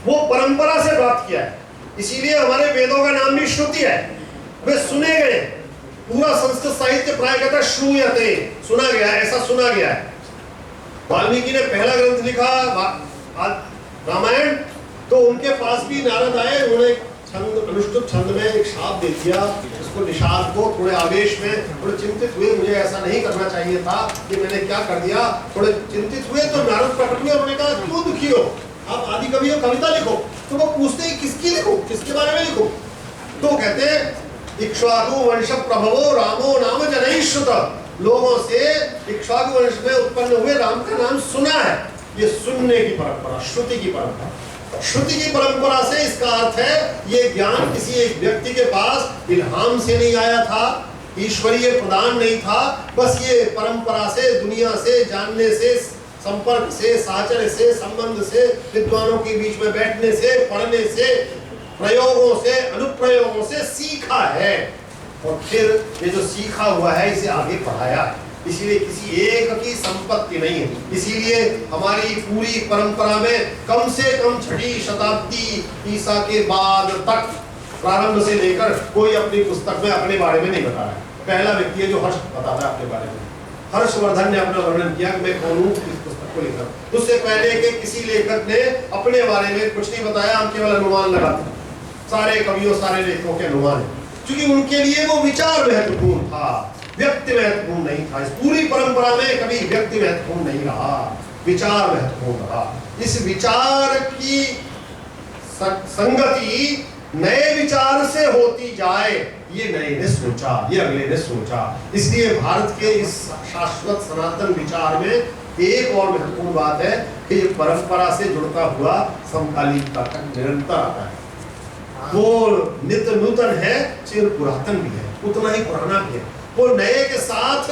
Speaker 1: वो परंपरा से प्राप्त किया है। इसीलिए हमारे वेदों का नाम भी श्रुति है, वे सुने गए। पूरा संस्कृत साहित्य प्राय कहता है श्रूयते, सुना गया, ऐसा सुना गया है। वाल्मीकि ने पहला ग्रंथ लिखा रामायण, तो उनके पास भी नारद आए, उन्होंने छंद अनुष्टुप छंद में एक शाप दे दिया उसको, निषाद को। थोड़े आवेश में थोड़े चिंतित हुए, मुझे ऐसा नहीं करना चाहिए था, ये मैंने क्या कर दिया। थोड़े चिंतित हुए तो नारद प्रकट हुए, उन्होंने कहा क्यों दुखी हो, आप आदि कवि हो, कविता लिखो। तो वो पूछते हैं किसकी लिखो, किसके बारे में लिखो? तो कहते हैं इक्ष्वाकु वंश प्रभवो रामो नाम जनैश्रुत, लोगों से इक्ष्वाकु वंश में उत्पन्न हुए राम का नाम सुना है। ये सुनने की परंपरा, श्रुति की परंपरा। श्रुति की परंपरा से इसका अर्थ है ये ज्ञान किसी एक व्यक्ति के पास इल्हाम से नहीं आया था, ईश्वरीय प्रदान नहीं था, बस ये परंपरा से, दुनिया से, जानने से, संपर्क से, साहचर्य से, संबंध से, विद्वानों के बीच में बैठने से, पढ़ने से, प्रयोगों से, अनुप्रयोगों से सीखा है। और फिर ये जो सीखा हुआ है इसे आगे पढ़ाया है। इसीलिए किसी एक की संपत्ति नहीं है। इसीलिए हमारी पूरी परंपरा में कम से कम 6वीं शताब्दी ईसा के बाद तक प्रारंभ से लेकर कोई अपनी पुस्तक में अपने बारे में नहीं बता रहा है। पहला व्यक्ति है जो हर्ष बताता है अपने बारे में। हर्षवर्धन ने अपना वर्णन किया कि मैं कौन हूँ, इस पुस्तक को लिखा। उससे पहले के किसी लेखक ने अपने बारे में कुछ नहीं बताया, हम केवल अनुमान लगाते। सारे कवियों, सारे लेखकों के अनुमान है, क्योंकि उनके लिए वो विचार महत्वपूर्ण था, व्यक्ति महत्वपूर्ण नहीं था। इस पूरी परंपरा में कभी व्यक्ति महत्वपूर्ण नहीं रहा, विचार महत्वपूर्ण रहा। इस विचार की संगति नए विचार से होती जाए, ये नए ने सोचा, ये अगले ने सोचा। इसलिए भारत के इस शाश्वत सनातन विचार में एक और महत्वपूर्ण बात है कि ये परंपरा से जुड़ता हुआ समकालीनता का निरंतर आता है। वो नित्य नूतन है, चिर पुरातन भी है, उतना ही पुराना भी है। वो नए के साथ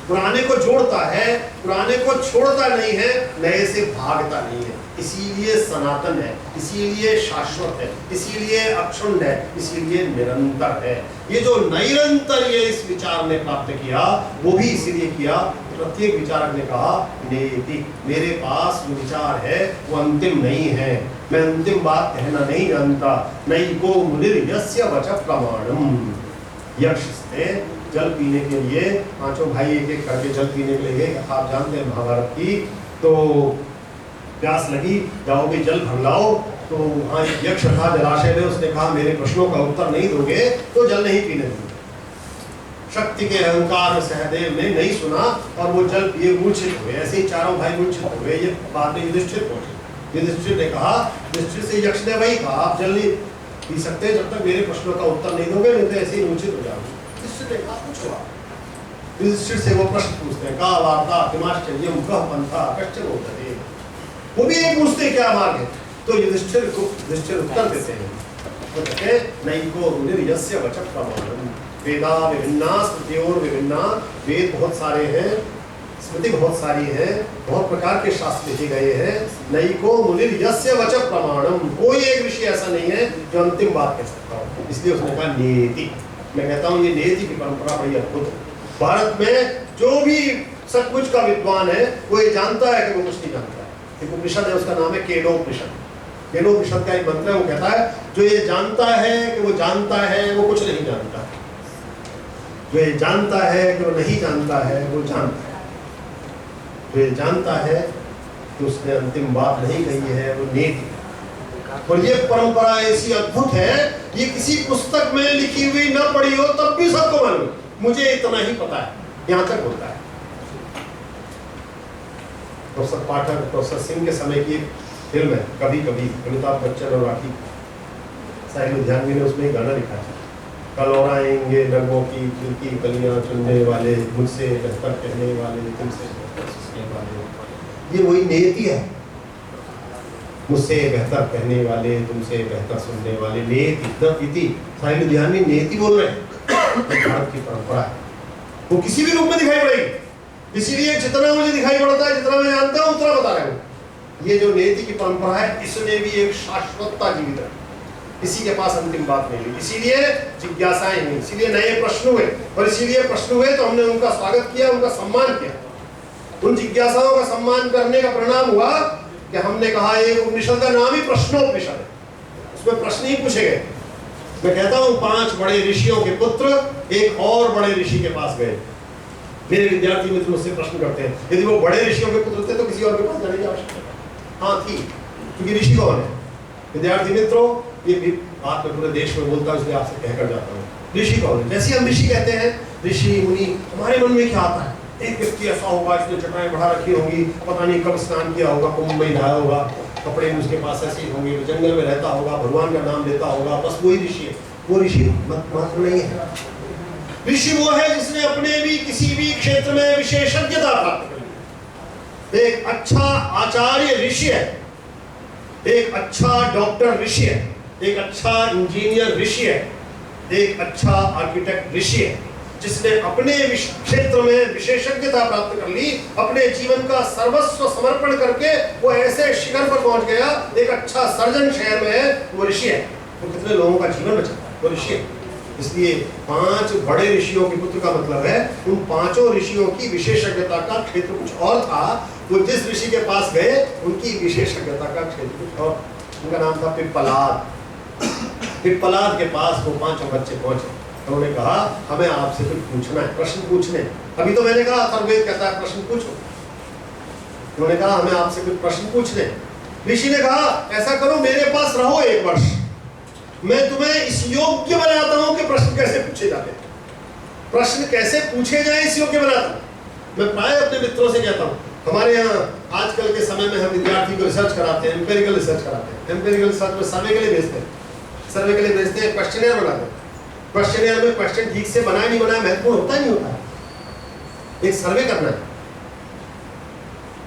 Speaker 1: पुराने को जोड़ता है, पुराने को छोड़ता नहीं है, नए से भागता नहीं है। इसीलिए सनातन है, इसीलिए शाश्वत है, इसीलिए अक्षुण्ण है, इसीलिए निरंतर है। ये जो निरंतर ये इस विचार ने प्राप्त किया, वो भी इसीलिए किया। प्रत्येक विचारक ने कहा नेति, मेरे पास जो विचार है वो अंतिम नहीं है, मैं अंतिम बात कहना नहीं जानता। नैको मुनिर्यस्य वच प्रमाणम। यक्ष से जल पीने के लिए पांचों भाई एक एक करके जल पीने के लिए गए। आप जानते हैं महाभारत की, तो प्यास लगी, जाओगे जल भर लाओ। तो वहाँ एक यक्ष था जलाशय में, उसने कहा मेरे प्रश्नों का उत्तर नहीं दोगे तो जल नहीं पीने दूंगा। शक्ति के अहंकार सहदेव ने नहीं सुना और वो जल पिए, मूर्छित हुए। ऐसे ही चारों भाई मूर्छित हुए। ये बाद में युधिष्ठिर पहुंचे। युधिष्ठिर ने कहा, युधिष्ठिर से यक्ष ने वही कहा, आप जल नहीं पी सकते जब तक मेरे प्रश्नों का उत्तर नहीं दोगे, नहीं तो ऐसे ही मूर्छित हो जाओगे। युधिष्ठिर ने कहा पूछो आप। युधिष्ठिर से वो प्रश्न पूछते हैं, का वार्ता किमाश्चर्यम कह पंथा कश्चन होतते। वो भी एक पूछते क्या मार्ग है, तो युधिष्ठिर उत्तर देते हैं। तो कहते हैं नैको मुनिर्यस्य वच प्रमाणम। वेदा विभिन्ना स्मृतियोर विभिन्ना, वेद बहुत सारे हैं, स्मृति बहुत सारी है, बहुत प्रकार के शास्त्र लिखे गए हैं। नैको मुनिर्यस्य वच प्रमाणम, कोई एक विषय ऐसा नहीं है जो अंतिम बात कह सकता हो। इसलिए उसने कहा नेति। मैं कहता हूँ ये नेति की परंपरा बड़ी अद्भुत है। भारत में जो भी सचमुच का विद्वान है वो ये जानता है कि वो कुछ नहीं जानता है। एक उपनिषद है, उसका नाम है केनोपनिषद। केनोपनिषद का एक मंत्र है, वो कहता है जो ये जानता है कि वो जानता है वो कुछ नहीं जानता, जो ये जानता है कि वो नहीं जानता है वो जानता है, जो ये जानता है कि उसने अंतिम बात नहीं कही है वो नेति। और ये परंपरा ऐसी अद्भुत है, ये किसी पुस्तक में लिखी हुई न पढ़ी हो तब भी सबको मालूम, मुझे इतना ही पता है, यहाँ तक होता है। प्रोफेसर पाठक, प्रोफेसर सिंह के समय की फिल्म है कभी कभी, अमिताभ बच्चन और राखी साहिल लुधियानवी ने उसमें एक गाना लिखा है, कल और आएंगे रंगों की खिलती कलियां चुनने वाले, मुझसे बेहतर कहने वाले, तुमसे बेहतर सुनने वाले। ये वही नियति है, मुझसे बेहतर कहने वाले, तुमसे बेहतर सुनने वाले, नियति। साहिल लुधियानवी नियति बोल रहे हैं। भारत की परंपरा है, वो किसी भी रूप में दिखाई पड़ेगी। इसीलिए जितना मुझे दिखाई पड़ता है, जितना मैं जानता हूँ उतना बता रहा हूँ। ये जो नियति की परंपरा है, इसमें भी एक शाश्वतता जीवित है, किसी के पास अंतिम बात नहीं हुई। इसीलिए जिज्ञासाएं हुई, इसीलिए नए प्रश्न हुए, और इसीलिए प्रश्न हुए तो हमने उनका स्वागत किया, उनका सम्मान किया। उन जिज्ञासाओं का सम्मान करने का परिणाम हुआ कि हमने कहा एक उपनिषद का नाम ही प्रश्नोपनिषद है, उसमें प्रश्न ही पूछे गए। मैं कहता हूँ 5 बड़े ऋषियों के पुत्र एक और बड़े ऋषि के पास गए। मेरे विद्यार्थी मित्र मुझसे प्रश्न करते हैं, यदि वो बड़े ऋषियों के पुत्र थे तो किसी और के पास जाने की आवश्यकता हाँ थी, क्योंकि ऋषि कौन है? विद्यार्थी मित्रों, ये भी बात मैं पूरे देश में बोलता हूँ, इसलिए आपसे कहकर जाता हूँ, ऋषि कौन है? जैसे हम ऋषि कहते हैं, ऋषि मुनि, हमारे मन में क्या आता है? एक व्यक्ति ऐसा होगा, इसने चटाई बढ़ा रखी होगी, पता नहीं कब स्नान किया होगा, कुंभ में नहाया होगा, कपड़े भी उसके पास ऐसे ही होंगे, जंगल में रहता होगा, भगवान का नाम लेता होगा, बस वही ऋषि है। वो ऋषि महत्व नहीं है। ऋषि वो है जिसने अपने भी किसी भी क्षेत्र में विशेषज्ञता प्राप्त कर ली। एक अच्छा आचार्य ऋषि है, एक अच्छा डॉक्टर ऋषि है, एक अच्छा इंजीनियर ऋषि है, एक अच्छा आर्किटेक्ट ऋषि है, जिसने अपने क्षेत्र में विशेषज्ञता प्राप्त कर ली, अपने जीवन का सर्वस्व समर्पण करके वो ऐसे शिखर पर पहुंच गया। एक अच्छा सर्जन शहर में है, वो ऋषि है। वो कितने लोगों का जीवन बचाता है, वो ऋषि है। इसलिए 5 बड़े ऋषियों के पुत्र का मतलब है उन 5 ऋषियों की विशेषज्ञता का क्षेत्र कुछ और था। वो जिस ऋषि के पास गए उनकी विशेषज्ञता का क्षेत्र कुछ और। उनका नाम था पिप्पलाद। पिप्पलाद के पास वो 5 बच्चे पहुंचे। उन्होंने कहा हमें आपसे कुछ पूछना है, प्रश्न पूछने। अभी तो मैंने कहा अथर्ववेद कहता है प्रश्न पूछो। उन्होंने कहा हमें आपसे कुछ प्रश्न पूछने। ऋषि ने कहा ऐसा करो, मेरे पास रहो 1 वर्ष, मैं तुम्हें इस योग्य बनाता हूं कि प्रश्न कैसे पूछे जाते हैं, प्रश्न कैसे पूछे जाए इस योग्य बनाता हूं। मैं प्राय अपने मित्रों से कहता हूं, हमारे यहाँ आजकल के समय में हम विद्यार्थी को रिसर्च कराते हैं, एम्पेरिकल रिसर्च कराते हैं। एम्पेरिकल रिसर्च में सर्वे के लिए भेजते हैं, सर्वे के लिए भेजते हैं, क्वेश्चनियर बनाते हैं। क्वेश्चनियर में क्वेश्चन ठीक से बनाया नहीं बनाया महत्वपूर्ण होता नहीं होता है। एक सर्वे करना है,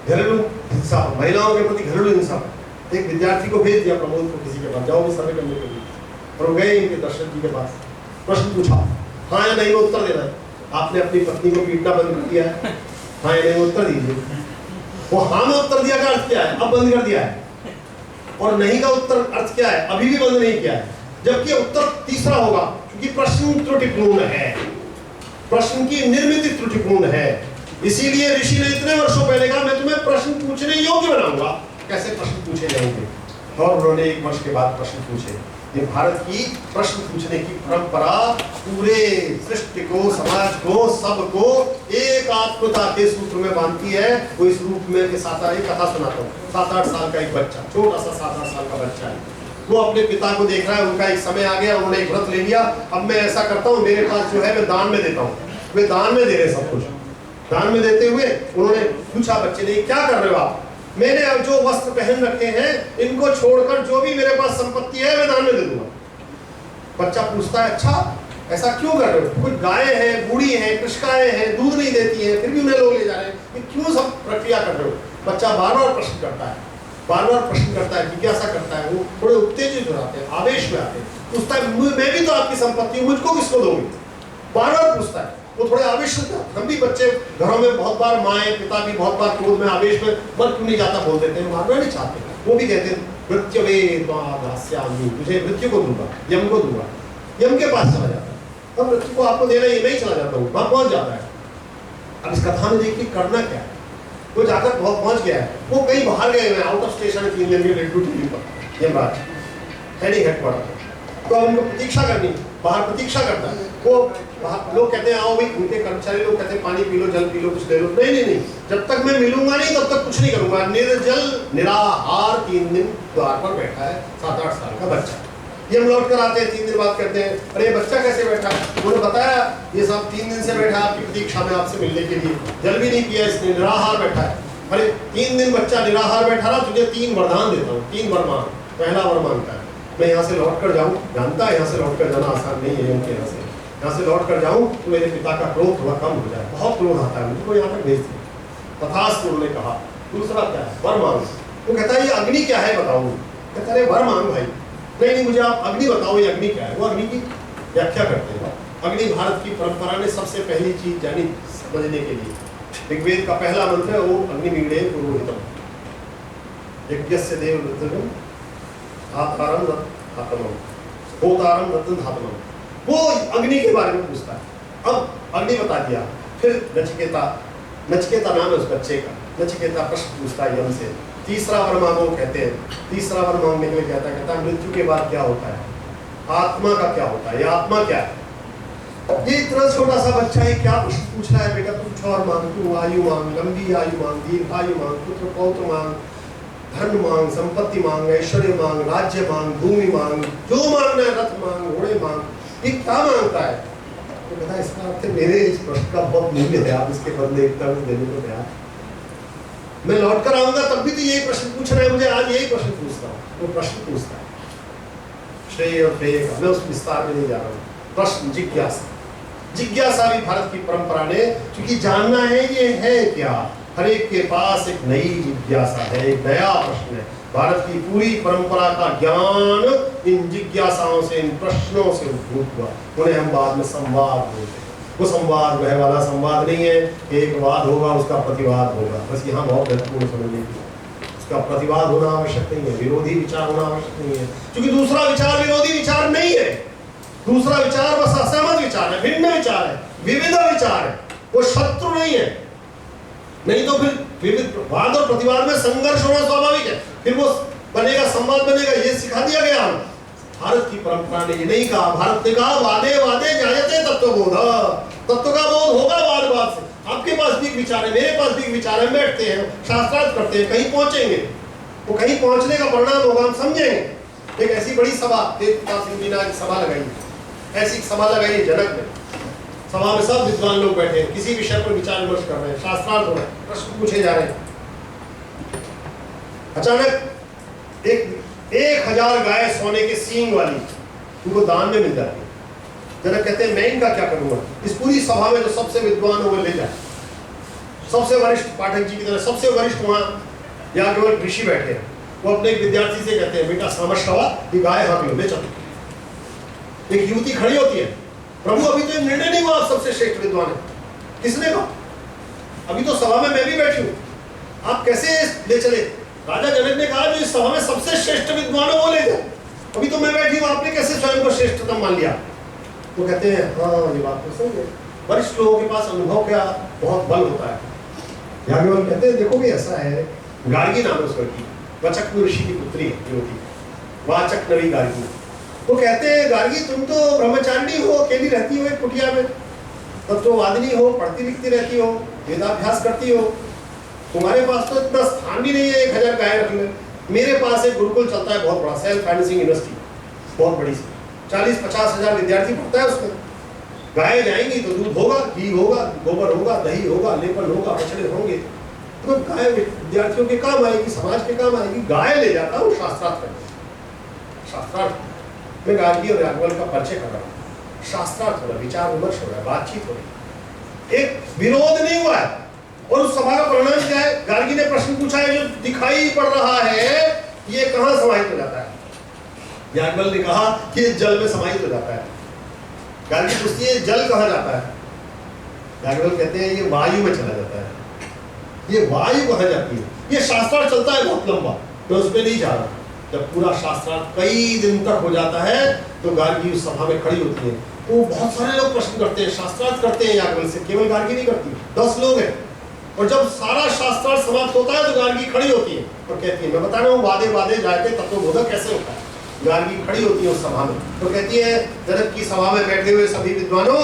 Speaker 1: घरेलू इंसाफ, महिलाओं के प्रति घरेलू इंसाफ। एक विद्यार्थी को भेज दिया प्रमोद को किसी के पास, जाओ भी सर्वे करने के लिए। और वो गए इनके दर्शन जी के पास, प्रश्न पूछा, हाँ या नहीं में उत्तर देना है। आपने अपनी पत्नी को पीटना बंद कर दिया है, हाँ या नहीं में उत्तर दीजिए। वो हाँ में उत्तर दिया का अर्थ क्या है? अब बंद कर दिया है। और नहीं का उत्तर अर्थ क्या है? अभी भी बंद नहीं किया है। जबकि उत्तर तीसरा होगा, क्योंकि प्रश्न त्रुटिपूर्ण है, प्रश्न की निर्मित त्रुटिपूर्ण है। इसीलिए ऋषि ने इतने वर्षों पहले कहा मैं तुम्हें प्रश्न पूछने योग्य बनाऊंगा। कैसे प्रश्न पूछे जाएंगे? और उन्होंने 1 वर्ष के बाद प्रश्न पूछे। ये भारत की प्रश्न पूछने की परंपरा पूरे सृष्टि को, समाज को, सबको एक आत्मता के सूत्र में बांधती है। वो इस रूप में एक कथा सुनाता हूँ। 7-8 साल का एक बच्चा, छोटा सा 7-8 साल का बच्चा है, वो अपने पिता को देख रहा है। उनका एक समय आ गया, उन्होंने एक व्रत ले लिया। अब मैं ऐसा करता हूँ, मेरे पास जो है मैं दान में देता हूँ। वे दान में दे रहे सब कुछ। दान में देते हुए उन्होंने पूछा बच्चे ने, क्या कर रहे हो आप? मैंने अब जो वस्त्र पहन रखे हैं इनको छोड़कर जो भी मेरे पास संपत्ति है मैं दान में दे दूंगा। बच्चा पूछता है अच्छा ऐसा क्यों कर रहे हो? कुछ गाय है, बूढ़ी है, कृषकाएं हैं, दूध नहीं देती है, फिर भी उन्हें लोग ले जा रहे हैं, ये क्यों सब प्रक्रिया कर रहे हो? बच्चा बार बार प्रश्न करता है, बार बार प्रश्न करता है, जिज्ञासा करता है। वो थोड़े उत्तेजित हो जाते हैं, आवेश में आते हैं। पूछता है मैं भी तो आपकी संपत्ति हूँ, मुझको किसको दोगे? बार बार पूछता है। वो थोड़े आवेश होते हैं। हम भी बच्चे घरों में बहुत बार, माएँ पिता भी बहुत बार क्रोध में, आवेश में मर क्यों नहीं जाता बोल देते हैं, मारना नहीं चाहते। वो भी कहते हैं मृत्युवे त्वादास्यामि, तुझे मृत्यु को दूंगा, यम को दूंगा। यम के पास चला जाता है, अब मृत्यु को आपको देना, ये नहीं चला जाता हूँ, वहां पहुंच जाता है। अब इस कथा में देखिए करना क्या है। वो जाकर बहुत पहुंच गया है, वो कहीं बाहर गए हुए, आउट ऑफ स्टेशन 3 दिन के ड्यूटी पर यमराज हेडक्वार्टर। तो अब उनको प्रतीक्षा करनी, बाहर प्रतीक्षा करता है वो। लोग कहते हैं आओ भाई, उनके कर्मचारी लोग कहते हैं पानी पी लो, जल पी लो, कुछ ले लो। नहीं, जब तक मैं मिलूंगा नहीं तब तक कुछ नहीं करूंगा। निर्जल निराहार 3 दिन द्वार पर बैठा है 7-8 साल का बच्चा। ये हम लौट कर आते हैं 3 दिन बाद, कहते हैं अरे बच्चा कैसे बैठा है? उन्होंने बताया ये सब 3 दिन से बैठा है आपकी प्रतीक्षा में, आपसे मिलने के लिए, जल भी नहीं पिया इसने, निराहार बैठा है। अरे 3 दिन बच्चा निराहार बैठा रहा, तुझे 3 वरदान देता हूँ, 3 वरमान। पहला वरमान का है, मैं यहाँ से लौट कर जाऊँ, जानता है यहाँ से लौट कर जाना आसान नहीं है, उनके यहाँ से लौट कर जाऊँ तो मेरे पिता का क्रोध थोड़ा कम हो जाए, बहुत क्रोध आता है मुझको, यहाँ तक भेज दिया। तथास्तु उन्होंने कहा। दूसरा क्या है? वर मांग। वो कहता है ये अग्नि क्या है बताओ। कहता है वर मांग भाई। नहीं मुझे आप अग्नि बताओ, ये अग्नि क्या है। वो अग्नि की व्याख्या करते हैं। अग्नि भारत की परंपरा ने सबसे पहली चीज जानी समझने के लिए, ऋग्वेद का पहला मंत्र है ओम अग्निमीडे पुरोहितम यज्ञस्य देव रुद्रम धातारम धातमम होतारम रत्न धातमम। वो अग्नि के बारे में पूछता है। अब अग्नि बता दिया, फिर नचिकेता नाम है उस बच्चे का, नचिकेता प्रश्न पूछता है यम से। तीसरा वर मांगो कहते हैं। तीसरा वर मांगने के लिए कहता है मृत्यु के बाद क्या होता है, आत्मा का क्या होता है, ये आत्मा क्या है। ये इतना छोटा सा बच्चा है, क्या प्रश्न पूछ रहा है बेटा, तू कुछ और मांग, तू आयु मांग, लंबी आयु मांग, दीर्घ आयु मांग, पुत्र पौत्र मांग, धन मांग, संपत्ति मांग, ऐश्वर्य मांग, राज्य मांग, भूमि मांग, जो मांगना है, रथ मांग, घोड़े मांग, ये क्या मांगता है। तो कहता है इसका अर्थ मेरे इस प्रश्न का बहुत मूल्य है, आप इसके बदले इतना कुछ देने को तैयार। मैं लौट कर आऊंगा तब भी तो यही प्रश्न पूछ रहे हैं मुझे, आज यही प्रश्न पूछता हूँ। वो प्रश्न पूछता है श्रेय और प्रेय का, मैं उस विस्तार में नहीं जा रहा हूँ। प्रश्न जिज्ञासा, जिज्ञासा भी भारत की परंपरा ने, क्योंकि जानना है ये है क्या, हर एक के पास एक नई जिज्ञासा है, एक नया प्रश्न है। भारत की पूरी परंपरा का ज्ञान इन जिज्ञासाओं से, इन प्रश्नों से उद्भूत हुआ। उन्हें हम बाद में संवाद बोलते हैं। वो संवाद वह वाला संवाद नहीं है, एक वाद होगा उसका प्रतिवाद होगा, बस यहाँ बहुत महत्वपूर्ण समझने की। उसका प्रतिवाद होना आवश्यक नहीं है, विरोधी विचार होना आवश्यक नहीं है, क्योंकि दूसरा विचार विरोधी विचार नहीं है। दूसरा विचार बस असहमत विचार है, भिन्न विचार है, विविध विचार है, वो शत्रु नहीं है। नहीं तो फिर विविध वाद और प्रतिवाद में संघर्ष होना स्वाभाविक है, फिर वो बनेगा, संवाद बनेगा। ये सिखा दिया गया हम। भारत की परंपरा ने ये नहीं कहा। भारत ने कहा वादे वादे जायते तत्वबोध, तत्व का बोध होगा वाद वाद से। आपके पास भी विचार है, मेरे पास भी विचार है, बैठते हैं, शास्त्रार्थ करते हैं, कहीं पहुंचेंगे। वो कहीं पहुंचने का परिणाम होगा, हम समझेंगे। एक ऐसी बड़ी सभा, तेज सिंह जी ने एक सभा लगाई, ऐसी सभा लगाई जनक में। सभा में सब विद्वान लोग बैठे हैं, किसी विषय पर विचार विमर्श कर रहे हैं, शास्त्रार्थ हो रहे हैं, प्रश्न पूछे जा रहे हैं। अचानक एक 1000 गाय सोने के सींग वाली उनको दान में मिल जाती है। जनक कहते हैं मैं इनका क्या करूंगा। इस पूरी सभा में जो सबसे विद्वान हो वो ले जाए, सबसे वरिष्ठ पाठक जी की तरह सबसे वरिष्ठ वहां यहाँ केवल ऋषि बैठे हैं। वो अपने एक विद्यार्थी से कहते हैं बेटा समझवा ये गाय हाथ लो, ले चलो। एक युवती खड़ी होती है, प्रभु अभी तो निर्णय नहीं हुआ आप सबसे श्रेष्ठ विद्वान है। किसने कहा? अभी तो सभा में मैं भी बैठी हूँ, आप कैसे ले चले? राजा जनक ने कहा जो इस सभा में सबसे श्रेष्ठ विद्वान है वो ले जाए, अभी तो मैं बैठी हूँ, आपने कैसे स्वयं को श्रेष्ठतम मान लिया? तो कहते हैं हाँ ये बात तो सही है, वरिष्ठ लोगों के पास अनुभव का बहुत बल होता है। याज्ञवल्क्य कहते हैं देखो भी ऐसा है, गार्गी नाम है उस लड़की, वचक्न ऋषि की पुत्री है युवती, वाचक नवी गार्गी। वो कहते हैं गार्गी तुम तो ब्रह्मचारिणी हो, अकेली रहती हो एक कुटिया में, तत्ववादिनी हो, पढ़ती लिखती रहती हो, वेदाभ्यास करती हो, तुम्हारे पास तो इतना स्थान भी नहीं है 1000 गाय रख ले। मेरे पास एक गुरुकुल चलता है बहुत बड़ा, सेल्फ फाइनेंसिंग यूनिवर्सिटी, बहुत बड़ी सी, 40-50 हजार विद्यार्थी पढ़ता है उसमें। गाय जाएंगी तो दूध होगा, घी होगा, गोबर होगा, दही होगा, लेपन होगा, बछड़े होंगे, तो गाय विद्यार्थियों के काम आएगी, समाज के काम आएगी। गाय ले जाता हूँ शास्त्रार्थ करने। शास्त्रार्थ में गार्गी और याज्ञवल्क्य का परिचय कर रहा हूँ, शास्त्रार्थ हो रहा है, विचार विमर्श हो रहा है, बातचीत हो रही है, एक विरोध नहीं हुआ है। और उस सभा का परिणाम क्या है? गार्गी ने प्रश्न पूछा है जो दिखाई पड़ रहा है ये कहाँ समाहित हो जाता है? याज्ञवल्क्य ने कहा कि जल में समाहित हो जाता है। गार्गी पूछती है जल कहाँ जाता है? याज्ञवल्क्य कहते हैं ये वायु में चला जाता है। ये वायु कहाँ जाती है? ये शास्त्रार्थ चलता है बहुत लंबा, मैं उसमें नहीं जा रहा। जब पूरा शास्त्रार्थ कई दिन तक हो जाता है तो गार्गी उस सभा में खड़ी होती है, तो बहुत सारे लोग प्रश्न करते हैं, शास्त्रार्थ करते हैं याज्ञवल्क्य से, केवल गार्गी नहीं करती, 10 लोग हैं। और जब सारा शास्त्रार्थ समाप्त होता है तो गार्गी खड़ी होती है और कहती है मैं बता रहा हूँ वादे वादे जाते तत्वबोधक कैसे होता है। गार्गी खड़ी होती है उस सभा में तो कहती है जनक की सभा में बैठे हुए सभी विद्वानों,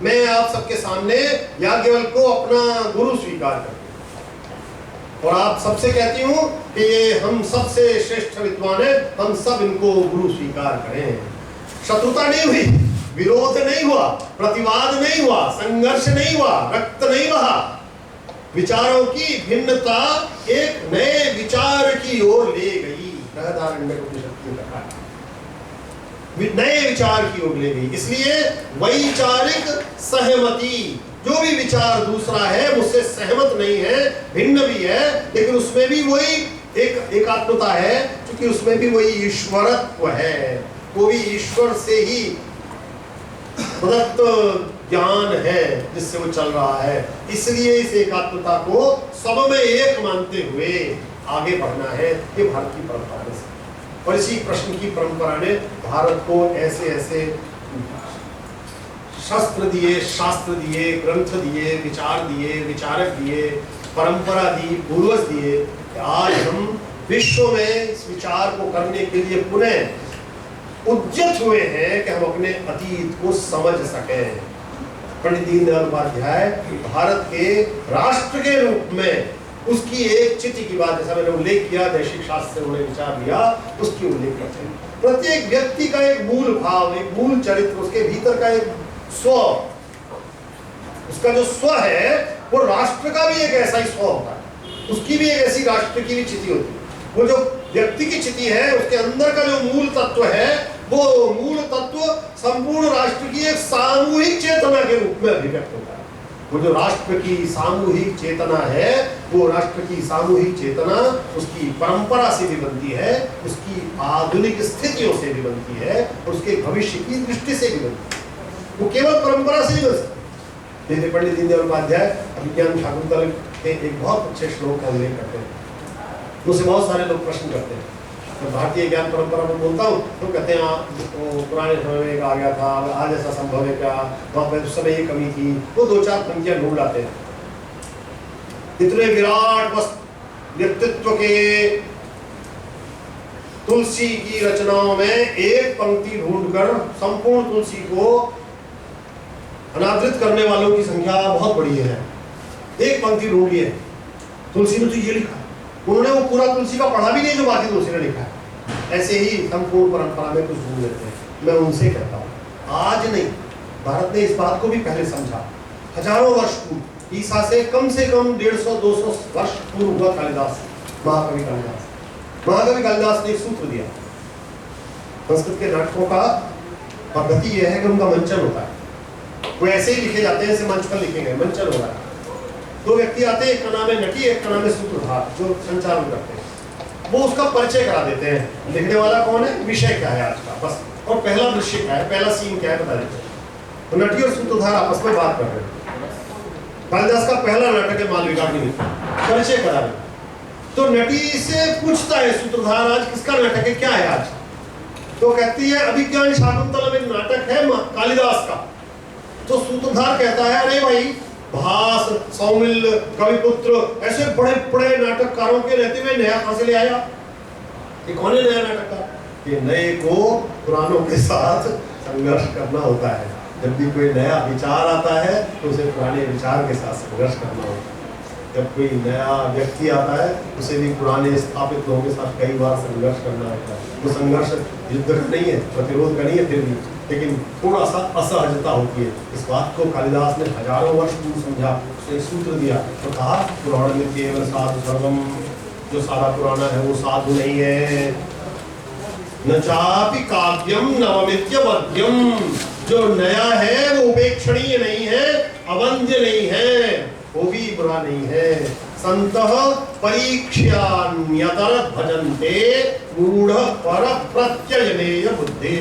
Speaker 1: मैं आप सबके सामने याज्ञवल्क्य को अपना गुरु स्वीकार करती हूँ और आप सबसे कहती हूँ कि ये हम सबसे श्रेष्ठ विद्वान है, हम सब इनको गुरु स्वीकार करें। शत्रुता नहीं हुई, विरोध नहीं हुआ, प्रतिवाद नहीं हुआ, संघर्ष नहीं हुआ, रक्त नहीं बहा, विचारों की भिन्नता एक नए विचार की ओर ले गई। बृहदारण्यक उपनिषद में कहा है नए विचार की ओर ले गई। इसलिए वैचारिक सहमति, जो भी विचार दूसरा है मुझसे सहमत नहीं है, भिन्न भी है, लेकिन उसमें भी वही एक एकात्मता है, क्योंकि उसमें भी वही ईश्वरत्व है, वो भी ईश्वर से ही प्रदत्त ज्ञान है जिससे वो चल रहा है। इसलिए इस एकात्मता को सब में एक मानते हुए आगे बढ़ना है। ये भारत की परंपरा है और इसी प्रश्न की परंपरा ने भारत को ऐसे ऐसे शस्त्र दिए, शास्त्र दिए, ग्रंथ दिए, विचार दिए, विचारक दिए, परंपरा दी, पूर्वज दिए कि आज हम विश्व में इस विचार को करने के लिए पुनः उद्यत हुए हैं कि हम अपने अतीत को समझ सकें। पंडित दीनदयाल उपाध्याय भारत के राष्ट्र के रूप में उसकी एक चिति की बात, जैसा मैंने उल्लेख किया, दैशिक शास्त्र से उन्होंने विचार लिया, उसकी उल्लेख करते हैं। प्रत्येक व्यक्ति का एक मूल भाव, एक मूल चरित्र, उसके भीतर का एक स्व, उसका जो स्व है वो राष्ट्र का भी एक ऐसा ही स्व होता है, उसकी भी एक ऐसी राष्ट्र की भी चिति होती है। वो जो व्यक्ति की चिति है उसके अंदर का जो मूल तत्व है, वो मूल तत्व संपूर्ण राष्ट्र की एक सामूहिक चेतना के रूप में अभिव्यक्त होता है। वो जो राष्ट्र की सामूहिक चेतना है, वो राष्ट्र की सामूहिक चेतना उसकी परंपरा से भी बनती है, उसकी आधुनिक स्थितियों से भी बनती है, और उसके भविष्य की दृष्टि से भी बनती है। वो केवल परंपरा से ही बन सकती। जैसे पंडित दीनदयाल उपाध्याय अभिज्ञान शाकुंतल के एक बहुत अच्छे श्लोक का उल्लेख करते हैं। मुझसे बहुत सारे लोग प्रश्न करते हैं, मैं भारतीय ज्ञान परंपरा में बोलता हूँ तो कहते हैं वो पुराने समय में एक आ गया था, आज ऐसा संभव है क्या, वहाँ पर उस समय ये कमी थी, वो दो चार पंक्तियां ढूंढ लाते हैं। इतने विराट व्यक्तित्व के तुलसी की रचनाओं में एक पंक्ति ढूंढकर संपूर्ण तुलसी को अनादृत करने वालों की संख्या बहुत बड़ी है। एक पंक्ति ढूंढी है, तुलसी ने तो ये लिखा, उन्होंने वो पूरा तुलसी का पढ़ा भी नहीं जो बाकी तुलसी ने लिखा है। ऐसे ही संपूर्ण परंपरा में कुछ ढूंढ लेते हैं। मैं उनसे कहता हूँ आज नहीं, भारत ने इस बात को भी पहले समझा। हजारों वर्ष पूर्व, ईसा से कम 150-200 वर्ष पूर्व हुआ कालिदास, महाकवि कालिदास। महाकवि कालिदास ने एक सूत्र दिया। संस्कृत के नाटकों का पद्धति यह है कि उनका मंचन होता है, वो ऐसे ही लिखे जाते हैं जैसे मंच पर लिखे गए, मंचन हो रहा है। दो व्यक्ति आते हैं, एक का नाम है नटी, एक का नाम है सूत्रधार, जो संचालन करते हैं। वो उसका परिचय करा देते हैं, लिखने वाला कौन है, विषय क्या है आज का, बस, और पहला दृश्य क्या है, पहला सीन क्या है बता देते हैं। तो नटी और सूत्रधार आपस में बात कर रहे हैं। कालिदास का पहला नाटक है मालविकाग्नि, परिचय करा रहे। तो नटी से पूछता है सूत्रधार, आज किसका नाटक है, क्या है आज? तो कहती है अभिज्ञान शाकुंतलम एक नाटक है कालिदास का। तो सूत्रधार कहता है अरे भाई, भास, सौमिल, कविपुत्र, ऐसे बड़े बड़े नाटककारों के रहते हुए नया कहां से ले आया? ये कौन है नया नाटककार? ये नए को पुरानों के साथ संघर्ष करना होता है। जब भी कोई नया विचार आता है तो उसे पुराने विचार के साथ संघर्ष करना होता है। जब कोई नया व्यक्ति आता है उसे भी पुराने स्थापित लोगों के साथ कई बार संघर्ष करना होता है। वो संघर्ष युद्ध का नहीं है, प्रतिरोध का नहीं है, फिर भी लेकिन थोड़ा सा असहजता होती है। इस बात को कालिदास ने हजारों वर्ष पूर्व समझा, उसने सूत्र दिया तो कहा पुराण में केवल साधु सर्वम, जो सारा पुराना है वो साधु नहीं है। न चापि काव्यम नवमित्य मध्यम, जो नया है वो उपेक्षणीय नहीं है, अवंद्य नहीं है, वो भी बुरा नहीं है। संतः परीक्ष्यान्यतर भजन्ते मूढ़ पर प्रत्ययनेय बुद्धि।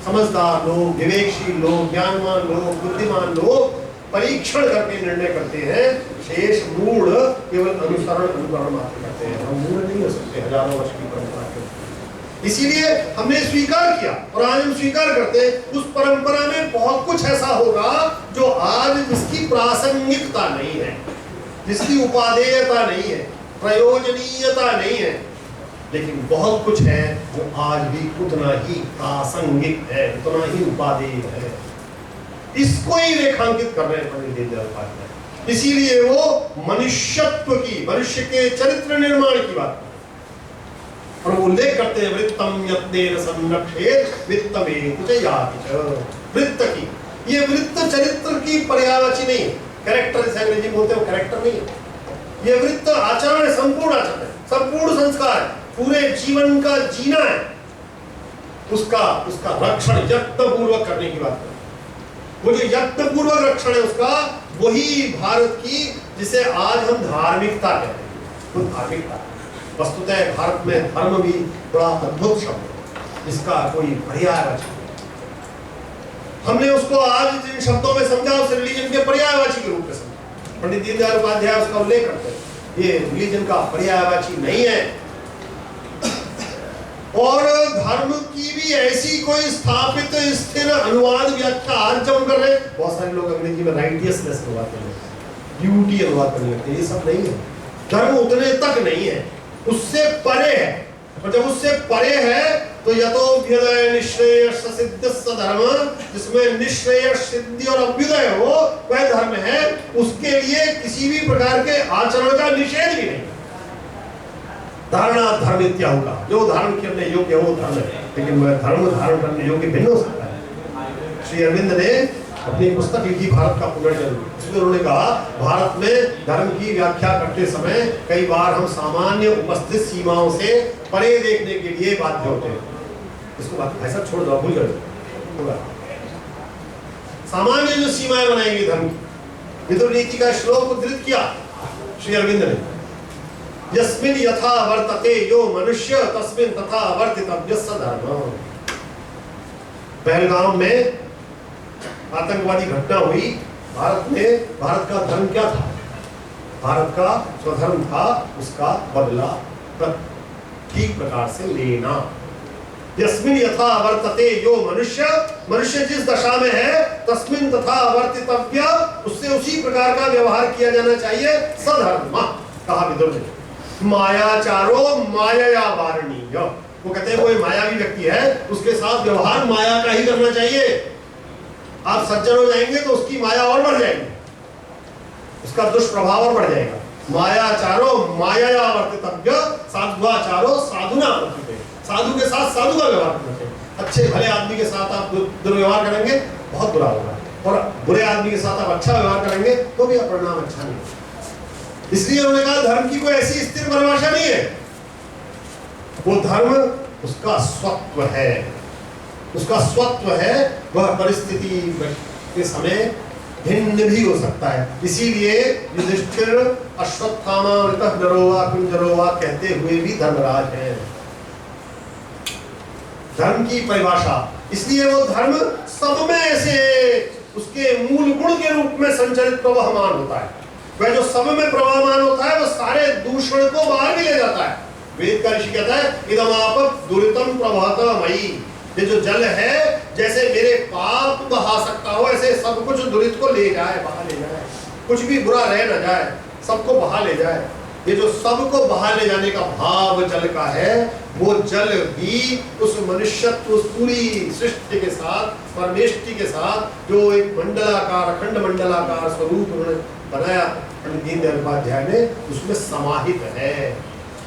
Speaker 1: समझदार लोग, विवेकशील लोग, ज्ञानवान लोग, बुद्धिमान लोग परीक्षण करके निर्णय करते हैं। शेष मूढ़ केवल अनुसरण अनुकरण मात्र करते हैं। हम मूढ़ नहीं हो सकते हजारों वर्ष की परंपरा के। इसीलिए हमने स्वीकार किया और आज हम स्वीकार करते हैं उस परंपरा में बहुत कुछ ऐसा होगा जो आज जिसकी प्रासंगिकता नहीं है, जिसकी उपादेयता नहीं है, प्रयोजनीयता नहीं है, लेकिन बहुत कुछ है जो आज भी उतना ही प्रासंगिक है, उतना ही उपादेय है। इसको ही रेखांकित कर रहे हैं पंडित दीनदयाल उपाध्याय। इसीलिए वो मनुष्यत्व की, मनुष्य के चरित्र निर्माण की बात और उल्लेख करते हैं वृत्तम यत्नेन संरक्षेत वित्तमेति च याति च। वृत्त की, ये वृत्त चरित्र की पर्यायवाची नहीं है, कैरेक्टर जैसे अंग्रेजी बोलते हैं, वो कैरेक्टर नहीं है। ये वृत्त आचरण है, संपूर्ण आचरण है, संपूर्ण संस्कार है, पूरे जीवन का जीना है, उसका रक्षण यत्न पूर्वक करने की बात करें। वो जो यत्न पूर्वक रक्षण है उसका, वही भारत की, जिसे आज हम धार्मिकता कहते हैं, वो धार्मिकता। वस्तुतः भारत में धर्म भी बड़ा अद्भुत शब्द है, इसका कोई पर्यायवाची, हमने उसको आज जिन शब्दों में समझा उस रिलीजन के पर्यायवाची के रूप में समझा। पंडित दीनदयाल उपाध्याय उसका उल्लेख करते हैं, ये रिलीजन का पर्यायवाची नहीं है। और धर्म की भी ऐसी कोई स्थापित स्थिर अनुवाद व्याख्या आज जब हम कर रहे हैं, बहुत सारे लोग अंग्रेजी में राइटियसनेस अनुवाद करने लगते हैं, ड्यूटी अनुवाद करने लगते हैं, ये सब नहीं है। धर्म उतने तक नहीं है, उससे परे है। और जब उससे परे है तो यतोभ्युदय निश्रेय सिद्ध धर्म, जिसमें निश्रेय सिद्धि और अभ्युदय हो वह धर्म है। उसके लिए किसी भी प्रकार के आचरण का निषेध भी नहीं। धारणा धर्म इत्या होगा, जो धारण करने योग्य हो धर्म है, लेकिन वह धर्म धारण करने योग्य भिन्न हो सकता है। श्री अरविंद ने अपनी पुस्तक लिखी भारत का पुनर्जन्म, उसमें उन्होंने कहा भारत में धर्म की व्याख्या करते समय कई बार हम सामान्य उपस्थित सीमाओं से परे देखने के लिए बाध्य होते हैं। इसको बात ऐसा छोड़ दो, भूल जाओ। सामान्य जो सीमाएं बनाएंगी धर्म की, विदुर नीति का श्लोक उद्धृत किया श्री अरविंद ने, यस्मिन् यथा वर्तते यो मनुष्य तस्मिन् तथा वर्तितव्य स धर्म। पहलगाम में आतंकवादी घटना हुई, भारत में, भारत का धर्म क्या था? भारत का स्वधर्म था उसका बदला ठीक प्रकार से लेना। यस्मिन् यथा वर्तते यो मनुष्य, मनुष्य जिस दशा में है, तस्मिन् तथा वर्तितव्य, उससे उसी प्रकार का व्यवहार किया जाना चाहिए। सधर्म कहा विदुर ने। मायाचारो माया वारणीय, वो कहते हैं कोई मायावी व्यक्ति है, उसके साथ व्यवहार माया का ही करना चाहिए। आप सज्जन हो जाएंगे तो उसकी माया और बढ़ जाएगी, उसका दुष्प्रभाव और बढ़ जाएगा। मायाचारो माया वर्तितव्य, साधुआचारो साधुना वर्तिते, साधु के साथ साधु का व्यवहार करना चाहिए। अच्छे भले आदमी के साथ आप दुर्व्यवहार करेंगे बहुत बुरा होगा, और बुरे आदमी के साथ आप अच्छा व्यवहार करेंगे तो भी परिणाम अच्छा नहीं होगा। इसलिए उन्होंने कहा धर्म की कोई ऐसी स्थिर परिभाषा नहीं है, वो धर्म उसका स्वत्व है, उसका स्वत्व है। वह परिस्थिति के समय भिन्न भी हो सकता है। इसीलिए युधिष्ठिर अश्वत्थामा ऋतः नरोवा कुंजरोवा कहते हुए भी धर्मराज हैं। धर्म की परिभाषा, इसलिए वो धर्म सब में से उसके मूल गुण के रूप में संचरित प्रवहमान होता है। वह जो सब में प्रवहमान होता है, वो सारे दूषण को बाहर भी ले जाता है। वेद का ऋषि कहता है इदमाप दुरितम प्रवहत मयि, ये जो जल है जैसे मेरे पाप बहा सकता हो, ऐसे सब कुछ दुरित को ले जाए, बहा ले जाए, कुछ भी बुरा रह न जाए, सबको बहा ले जाए। ये जो सबको बहा ले जाने का भाव जल का है, वो जल भी उस मनुष्यत्व, उस पूरी सृष्टि के साथ, परमेष्टि के साथ जो एक मंडलाकार, अखंड मंडलाकार स्वरूप उन्होंने बनाया पंडित दीनदयाल उपाध्याय ने, उसमें समाहित है।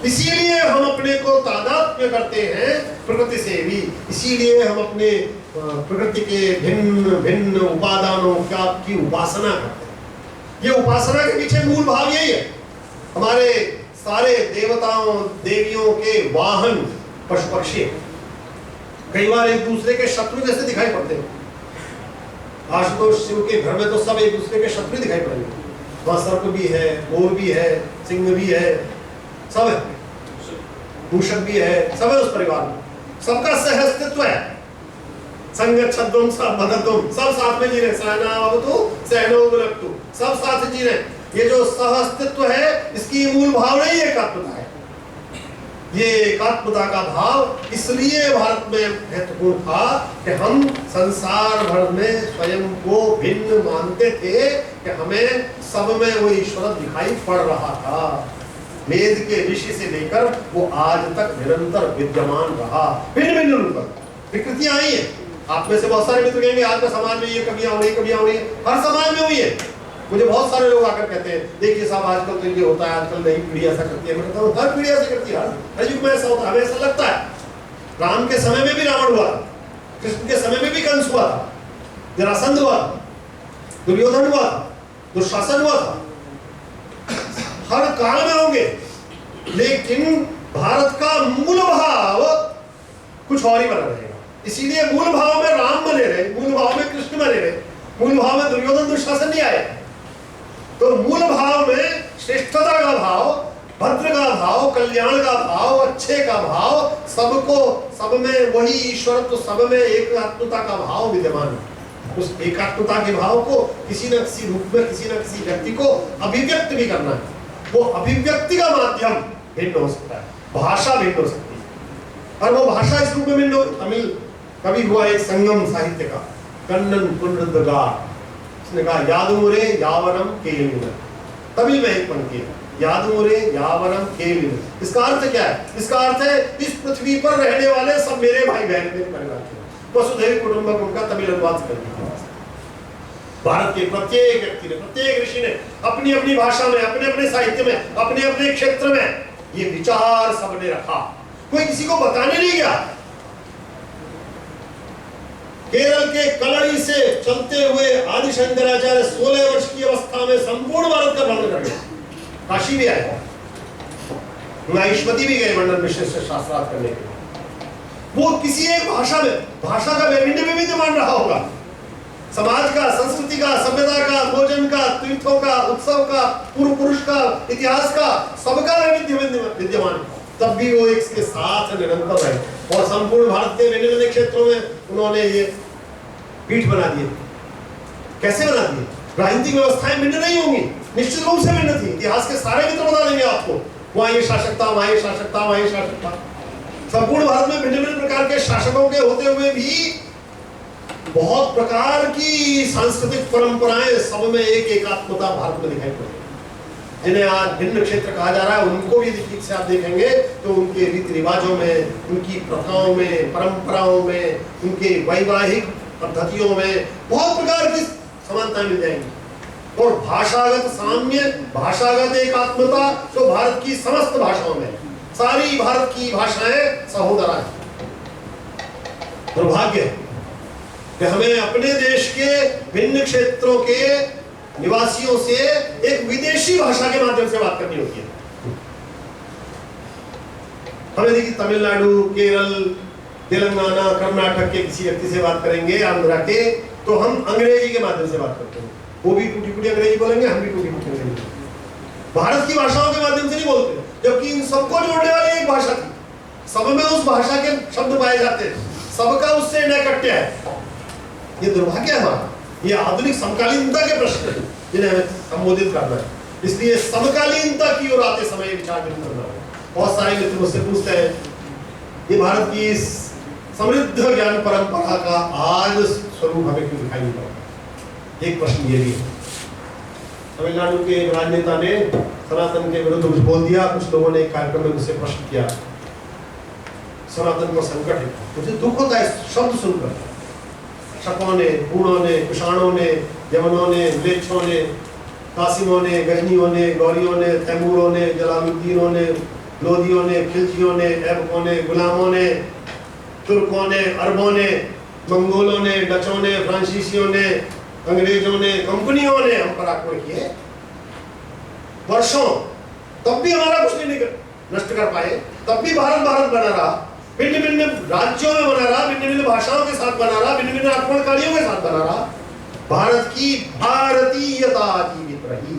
Speaker 1: इसीलिए हम अपने को तादात्म्य करते हैं प्रकृति से भी, इसीलिए हम अपने प्रकृति के भिन्न भिन्न उपादानों की उपासना करते हैं। ये उपासना के पीछे मूल भाव यही है। हमारे सारे देवताओं देवियों के वाहन पशु पक्षी कई बार एक दूसरे के शत्रु जैसे दिखाई पड़ते हैं। आशुतोष शिव के घर में तो सब एक दूसरे के शत्रु दिखाई पड़ेंगे। वहाँ सर्प भी है, मोर भी है, सिंह भी है, सब है, मूषक भी है, सब है उस परिवार में, सबका सहअस्तित्व है। संगच्छध्वम सबधत्वम, सब साथ में जी रहे, सहनावतु सहनौ भुनक्तु, सब साथ जी रहे। ये जो सहअस्तित्व है, इसकी मूल भावना ही एकात्मता है। ये एकात्मता का भाव इसलिए भारत में महत्वपूर्ण था कि हम संसार भर में स्वयं को भिन्न मानते थे कि हमें सब में वो ईश्वर दिखाई पड़ रहा था। वेद के ऋषि से लेकर वो आज तक निरंतर विद्यमान रहा, भिन्न भिन्न रूप में विकृतियां आई है। आप में से बहुत सारे मित्र कहेंगे आज का समाज में ये कमियां हो रही, हर समाज में हुई है। मुझे बहुत सारे लोग आकर कहते हैं देखिए साहब आजकल तो ये होता है, आजकल नई पीढ़ी ऐसा करती है। मैं कहता हूँ हर पीढ़ी ऐसा करती है, हर युग में ऐसा होता है, हमें ऐसा लगता है। राम के समय में भी रावण हुआ, कृष्ण के समय में भी कंस हुआ था, जरासंध हुआ, दुर्योधन हुआ, दुशासन हुआ था। हर काल में होंगे, लेकिन भारत का मूल भाव कुछ और ही बना रहेगा। इसीलिए मूल भाव में राम बने रहे, मूल भाव में कृष्ण बने रहे, मूल भाव में दुर्योधन दुशासन नहीं आए। तो मूल भाव में श्रेष्ठता का भाव, भद्र का भाव, कल्याण का भाव, अच्छे का भाव, सबको, सब में वही ईश्वर, तो सब में एकात्मता का भाव विद्यमान है। उस एकात्मता के भाव को किसी न किसी रूप में, किसी न किसी व्यक्ति को अभिव्यक्त भी करना है। वो अभिव्यक्ति का माध्यम भिन्न हो सकता है, भाषा भिन्न हो सकती है, और वो भाषा इस रूप में भिन्न हो। तमिल कवि हुआ एक संगम साहित्य का, कन्नन पुनरुद्गार, उसने कहा यादुमुरे यावरम केलिन। तमिल में एक पंक्ति है, यादुमुरे यावरम केलिन। इसका अर्थ क्या है? इसका अर्थ है इस पृथ्वी पर रहने वाले सब मेरे भाई बहन, मेरे परिवार के, वसुधैव कुटुंबकम का तमिल अनुवाद कर दिया। भारत के प्रत्येक व्यक्ति ने, प्रत्येक ऋषि ने अपनी अपनी भाषा में, अपने अपने साहित्य में, अपने अपने क्षेत्र में ये विचार सबने रखा। कोई किसी को बताने नहीं गया। केरल के कलड़ी से चलते हुए आदि शंकराचार्य 16 वर्ष की अवस्था में संपूर्ण भारत का भ्रमण कर गए। काशी भी आए, माहेश्वती भी गए मंडन मिश्र से शास्त्रार्थ करने के लिए। वो किसी एक भाषा में, भाषा का वैविध्य में विद्यमान रहा होगा। समाज का, संस्कृति का, सभ्यता का, भोजन का, तीर्थों का, उत्सव का, पूर्व पुरुष का, इतिहास का, सबका वैविध्य विद्यमान, तब भी वो इसके साथ निरंतर रहे। और संपूर्ण भारत के भिन्न भिन्न क्षेत्रों में उन्होंने ये पीठ बना दिए। कैसे बना दिए? राजनीतिक व्यवस्थाएं भिन्न नहीं होंगी, निश्चित रूप से भिन्न थी। इतिहास के सारे मित्र बता देंगे आपको, वहां ये शासक था, वहां ये शासक था, वहां ये शासक था। संपूर्ण भारत में भिन्न भिन्न प्रकार के शासकों के होते हुए भी बहुत प्रकार की सांस्कृतिक परंपराएं, सब में एक एकात्मता भारत में दिखाई पड़ती है। जिन्हें आज भिन्न क्षेत्र कहा जा रहा है, उनको भी ठीक से आप देखेंगे तो उनके रीति रिवाजों में, उनकी प्रथाओं में, परंपराओं में, उनके वैवाहिक पद्धतियों में बहुत प्रकार की समानताएं मिल जाएंगी। और भाषागत साम्य, भाषागत एकात्मता तो भारत की समस्त भाषाओं में, सारी भारत की भाषाएं सहोदरा है। दुर्भाग्य है कि हमें अपने देश के भिन्न क्षेत्रों के निवासियों से एक विदेशी भाषा के माध्यम से बात करनी होती है। हमें देखिए, तमिलनाडु, केरल, तेलंगाना, कर्नाटक के किसी व्यक्ति से बात करेंगे, आंध्रा के, तो हम अंग्रेजी के माध्यम से बात करते हैं। वो भी टूटी फूटी अंग्रेजी बोलेंगे, हम भी टूटी फूटी अंग्रेजी। भारत की भाषाओं के माध्यम से नहीं बोलते, जबकि इन सबको जोड़ने वाली एक भाषा थी। सब में उस भाषा के शब्द पाए जाते हैं, सबका उससे नैकट्य है। ये दुर्भाग्य है हमारा। ये आधुनिक समकालीनता के प्रश्न हैं जिन्हें हमें संबोधित करना है। इसलिए समकालीनता की ओर आते समय विचार विमर्श करना है। बहुत सारे मित्र मुझसे पूछते हैं, ये भारत की इस समृद्ध ज्ञान परंपरा का आज स्वरूप हमें क्यों दिखाई नहीं पड़ा? एक प्रश्न ये भी है। तमिलनाडु के एक राजनेता ने सनातन के विरुद्ध कुछ बोल दिया। कुछ लोगों ने एक कार्यक्रम में मुझसे प्रश्न किया, सनातन को संकट है। मुझे दुख होता है शब्द सुनकर। शकों ने, बूढ़ों ने, कुषाणों ने, यमनों ने, म्लेच्छों ने, कासिमों ने, गजनियों ने, गौरियों ने, तैमूरों ने, जलालुद्दीनों ने, लोदियों ने, खिलजियों ने, ऐबकों ने, गुलामों ने, तुर्कों ने, अरबों ने, मंगोलों ने, डचों ने, फ्रांसीसियों ने, अंग्रेजों ने, कंपनियों ने हम पर आक्रमण किए वर्षों, तब भी हमारा कुछ नहीं नष्ट कर पाए। तब भी भारत भारत बना रहा, भिन्न भिन्न राज्यों में बना रहा, भिन्न भिन्न भाषाओं के साथ बना रहा, भिन्न भिन्न आक्रमणकारियों के साथ बना रहा। भारत की भारतीयता जीवित रही।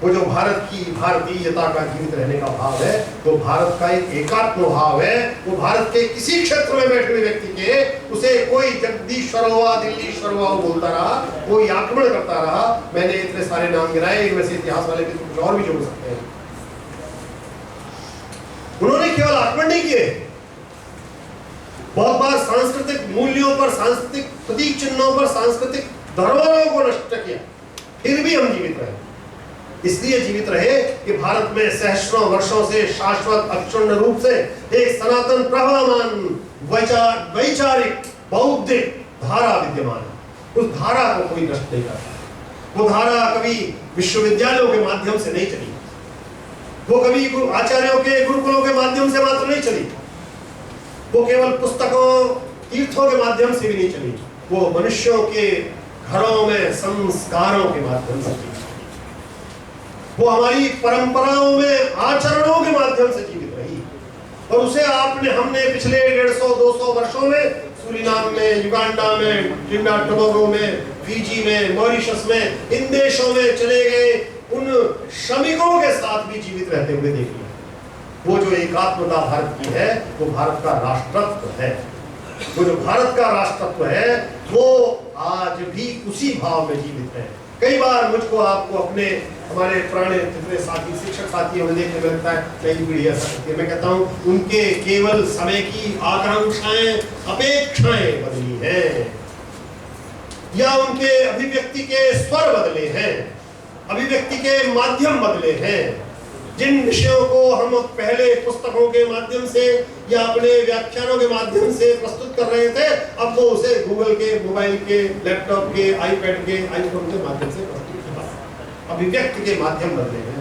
Speaker 1: वो जो भारत की भारतीयता का जीवित रहने का भाव है, वो भारत का एक एकात्म भाव है। वो भारत के किसी क्षेत्र में बैठे हुए व्यक्ति के, उसे कोई जगदीश्वर हुआ, दिल्लीश्वर हुआ बोलता रहा, कोई आक्रमण करता रहा। मैंने इतने सारे नाम गिनाए, इनमें से इतिहास वाले भी कुछ और भी जोड़ सकते हैं। उन्होंने केवल आक्रमण नहीं किए, बहुत बार सांस्कृतिक मूल्यों पर, सांस्कृतिक प्रतीक चिन्हों पर, सांस्कृतिक धरोहरों को नष्ट किया, फिर भी हम जीवित रहे। इसलिए जीवित रहे कि भारत में सहस्रों वर्षों से शाश्वत अक्षुण्ण रूप से एक सनातन प्रवाहमान वैचारिक बौद्धिक धारा विद्यमान है। उस धारा को कोई नष्ट नहीं करता। वो धारा कभी विश्वविद्यालयों के माध्यम से नहीं चली, वो कभी आचार्यों के, गुरुकुलों के माध्यम से मात्र नहीं चली, वो केवल पुस्तकों, तीर्थों के माध्यम से भी नहीं चली, वो मनुष्यों के घरों में संस्कारों के माध्यम से चली। वो हमारी परंपराओं में आचरणों के माध्यम से जीवित रही, और उसे हमने पिछले 150-200 वर्षों में सूरीनाम में, युगांडा में, ट्रिनिडाद टोबैगो में, फिजी में, मॉरिशस में, इन देशों में चले गए उन श्रमिकों के साथ भी जीवित रहते हुए देख लिया। वो जो एकात्मता भारत की है, वो भारत का राष्ट्रत्व है। वो जो भारत का राष्ट्रत्व है, वो आज भी उसी भाव में जीवित है। कई बार मुझको आपको अपने हमारे पुराने जितने साथी शिक्षक साथी हमें देखने में लगता है नई पीढ़ी ऐसा करती है। मैं कहता हूँ उनके केवल समय की आकांक्षाएं, अपेक्षाएं बदली हैं, या उनके अभिव्यक्ति के स्वर बदले हैं, अभिव्यक्ति के माध्यम बदले हैं। जिन विषयों को हम पहले पुस्तकों के माध्यम से या अपने व्याख्यानों के माध्यम से प्रस्तुत कर रहे थे, अब वो उसे गूगल के, मोबाइल के, लैपटॉप के, आईपैड के, आईफोन के माध्यम से प्रस्तुत किया। अभिव्यक्ति के माध्यम बदले हैं।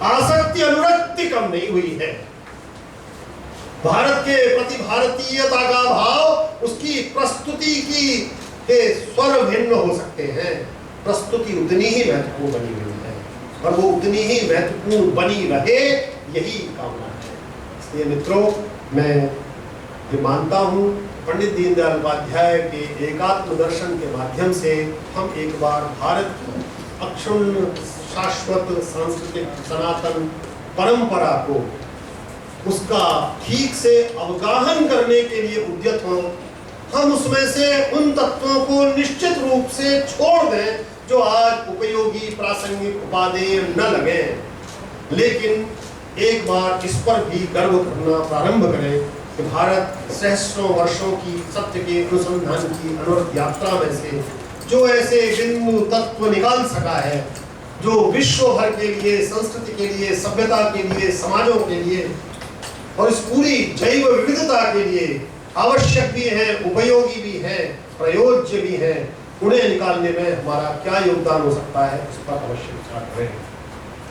Speaker 1: आसक्ति अनुरक्ति कम नहीं हुई है। भारत के प्रति भारतीयता का भाव, उसकी प्रस्तुति के स्वर भिन्न हो सकते हैं, प्रस्तुति उतनी ही महत्वपूर्ण बनी हुई है, और वो उतनी ही महत्वपूर्ण बनी रहे, यही कामना है। इसलिए मित्रों, मैं ये मानता हूँ पंडित दीनदयाल उपाध्याय के एकात्म दर्शन के माध्यम से हम एक बार भारत की अक्षुण्ण शाश्वत सांस्कृतिक सनातन परंपरा को, उसका ठीक से अवगाहन करने के लिए उद्यत हों। हम उसमें से उन तत्वों को निश्चित रूप से छोड़ दें जो आज उपयोगी, प्रासंगिक, उपादेय न लगे, लेकिन एक बार इस पर भी गर्व करना प्रारंभ करें कि भारत सहस्रों वर्षों की सत्य के अनुसंधान की अनवरत यात्रा में से जो ऐसे बिंदु तत्व निकाल सका है, जो विश्व भर के लिए, संस्कृति के लिए, सभ्यता के लिए, समाजों के लिए और इस पूरी जैव विविधता के लिए आवश्यक भी है, उपयोगी भी है, प्रयोज्य भी है, उन्हें निकालने में हमारा क्या योगदान हो सकता है, उस पर अवश्य विचार करें।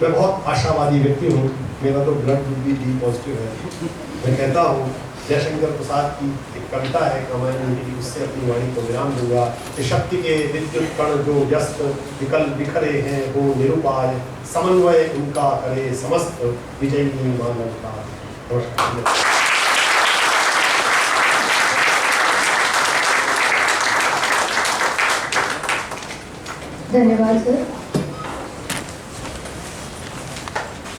Speaker 1: मैं बहुत आशावादी व्यक्ति हूँ, मेरा तो ब्लड ग्रुप भी डी पॉजिटिव है। मैं कहता हूँ जयशंकर प्रसाद की एक कविता है रामायण, उससे अपनी वाणी को विराम दूंगा कि शक्ति के विद्युत कण जो व्यस्त विकल बिखरे हैं, वो निरुपाय समन्वय उनका करे समस्त विजयी मानवता। नमस्कार।
Speaker 2: धन्यवाद सर।